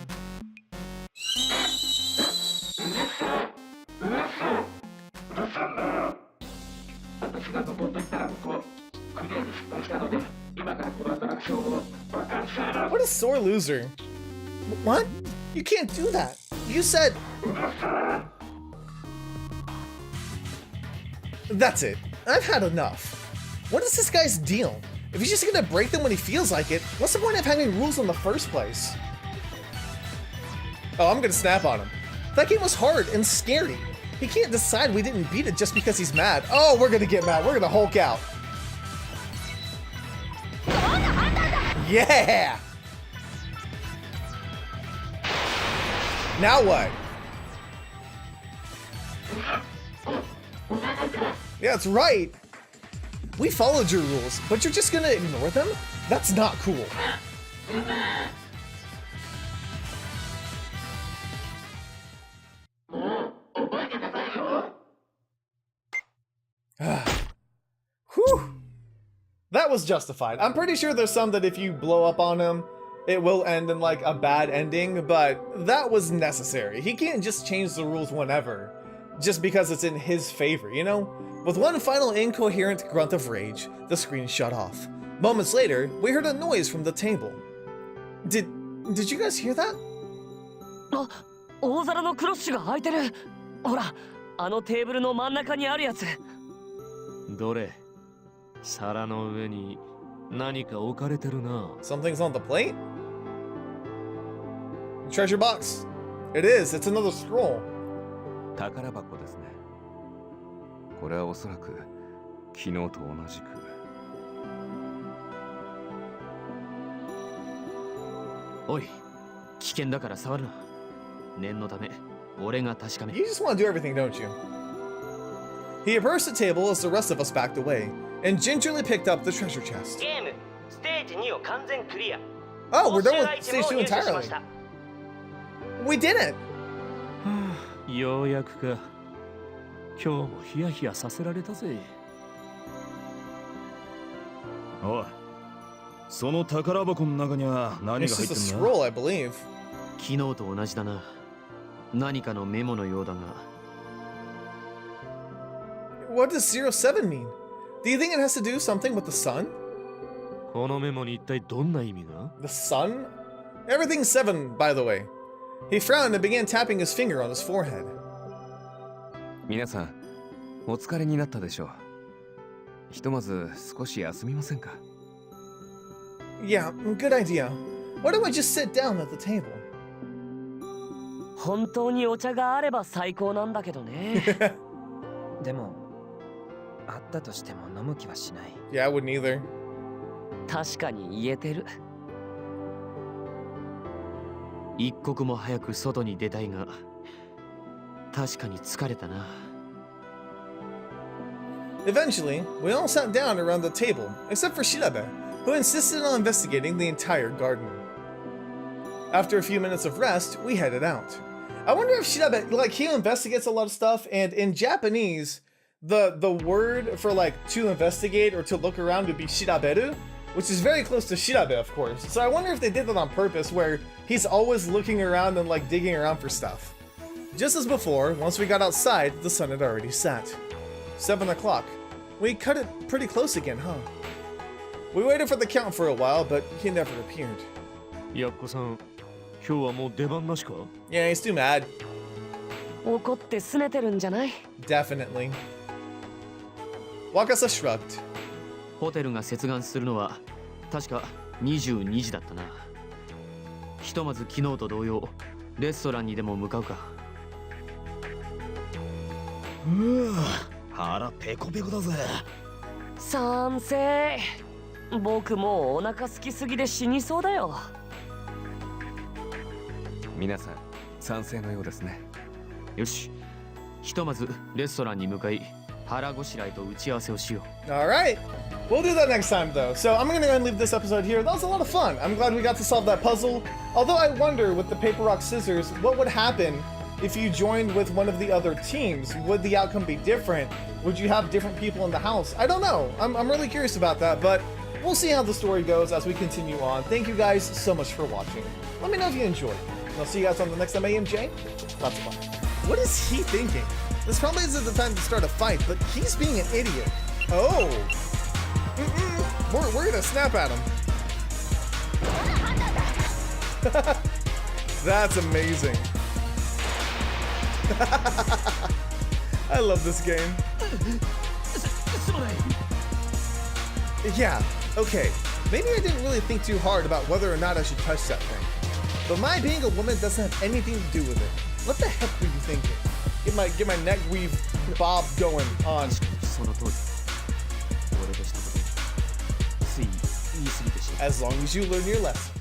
What a sore loser. What? You can't do that. You said... That's it. I've had enough. What is this guy's deal? If he's just gonna break them when he feels like it, what's the point of having rules in the first place? Oh, I'm gonna snap on him. That game was hard and scary. He can't decide we didn't beat it just because he's mad. Oh, we're gonna get mad. We're gonna Hulk out. Yeah! Now what? Yeah, that's right. We followed your rules, but you're just gonna ignore them? That's not cool. Whew. That was justified. I'm pretty sure there's some that if you blow up on him, it will end in like a bad ending, but that was necessary. He can't just change the rules whenever, just because it's in his favor, you know? With one final incoherent grunt of rage, the screen shut off. Moments later, we heard a noise from the table. Did you guys hear that?
あ、大皿のクロッシュが開いてる。ほら、あのテーブルの真ん中にあるやつ。
どれ？皿の上に何か置かれてるな。
Something's on the plate? Treasure box. It is. It's another scroll.
宝箱ですね。これはおそらく昨日と同じく。
おい、危険だから触るな。念のため、俺が確かめ。
You just want to do everything, don't you? He approached the table as the rest of us backed away, and gingerly picked up the treasure chest.
ゲームステージ2を完全クリア。
Oh, we're done
報酬
with
アイテム
stage
を
2
入手しま
entirely.
した。
We did it!
ようやくか。今日もヒヤヒヤさせられたぜ。
おい、その宝箱の中には何
It's
が入
just
って
a
んだ
scroll, I believe.
昨日と同じだな。何かのメモのようだが。
What does 07 mean? Do you think it has to do something with the sun?
このメモに一体どんな意味が？
The sun? Everything's 7, by the way. He frowned and began tapping his finger on his forehead.
皆さんお疲れになったでしょう。ひとまず少し休みませんか。
Yeah, good idea. Why don't we just sit down at the table?
本当にお茶があれば最高なんだけどね。
でもあったとしても飲む気はしない。
Yeah, I wouldn't either.
確かに言えてる。
一刻も早く外に出たいが、確かに疲れたな。
Eventually, we all sat down around the table, except for Shirabe, who insisted on investigating the entire garden. After a few minutes of rest, we headed out. I wonder if Shirabe, like, he investigates a lot of stuff, and in Japanese, the word for, like, to investigate or to look around would be shiraberu, which is very close to shirabe, of course. So I wonder if they did that on purpose, where he's always looking around and, like, digging around for stuff. Just as before, once we got outside, the sun had already set. 7 o'clock. We cut it pretty close again, huh? We waited for the count for a while, but he never appeared.
やっこさん、今日はもう出番なしか？
Yeah, he's too mad.
怒って拗ねてるんじゃない？
Definitely. Wakasa shrugged.
ホテルが接岸するのは確か22時だったな。ひとまず昨日と同様、レストランにでも向かうか。
腹ペコペコだぜ。
賛成。僕もうお腹空きすぎで死にそうだよ。
皆さん賛成のようですね。
よし、ひとまずレストランに向かい、腹ごしらえと打ち合わせをしよう。
Alright. We'll do that next time, though. So I'm gonna go and leave this episode here. That was a lot of fun. I'm glad we got to solve that puzzle. Although I wonder, with the paper, rock, scissors, what would happen if you joined with one of the other teams? Would the outcome be different? Would you have different people in the house? I don't know. I'm really curious about that, but we'll see how the story goes as we continue on. Thank you guys so much for watching. Let me know if you enjoyed. And I'll see you guys on the next MAMJ. Lots of fun. What is he thinking? This probably isn't the time to start a fight, but he's being an idiot. Oh. We're gonna snap at him. That's amazing. I love this game. Yeah, okay. Maybe I didn't really think too hard about whether or not I should touch that thing. But my being a woman doesn't have anything to do with it. What the heck were you thinking? Get my neck weave bob going on.
その通り。俺としたこと、つい言い過ぎてしまった。
As long as you learn your lesson.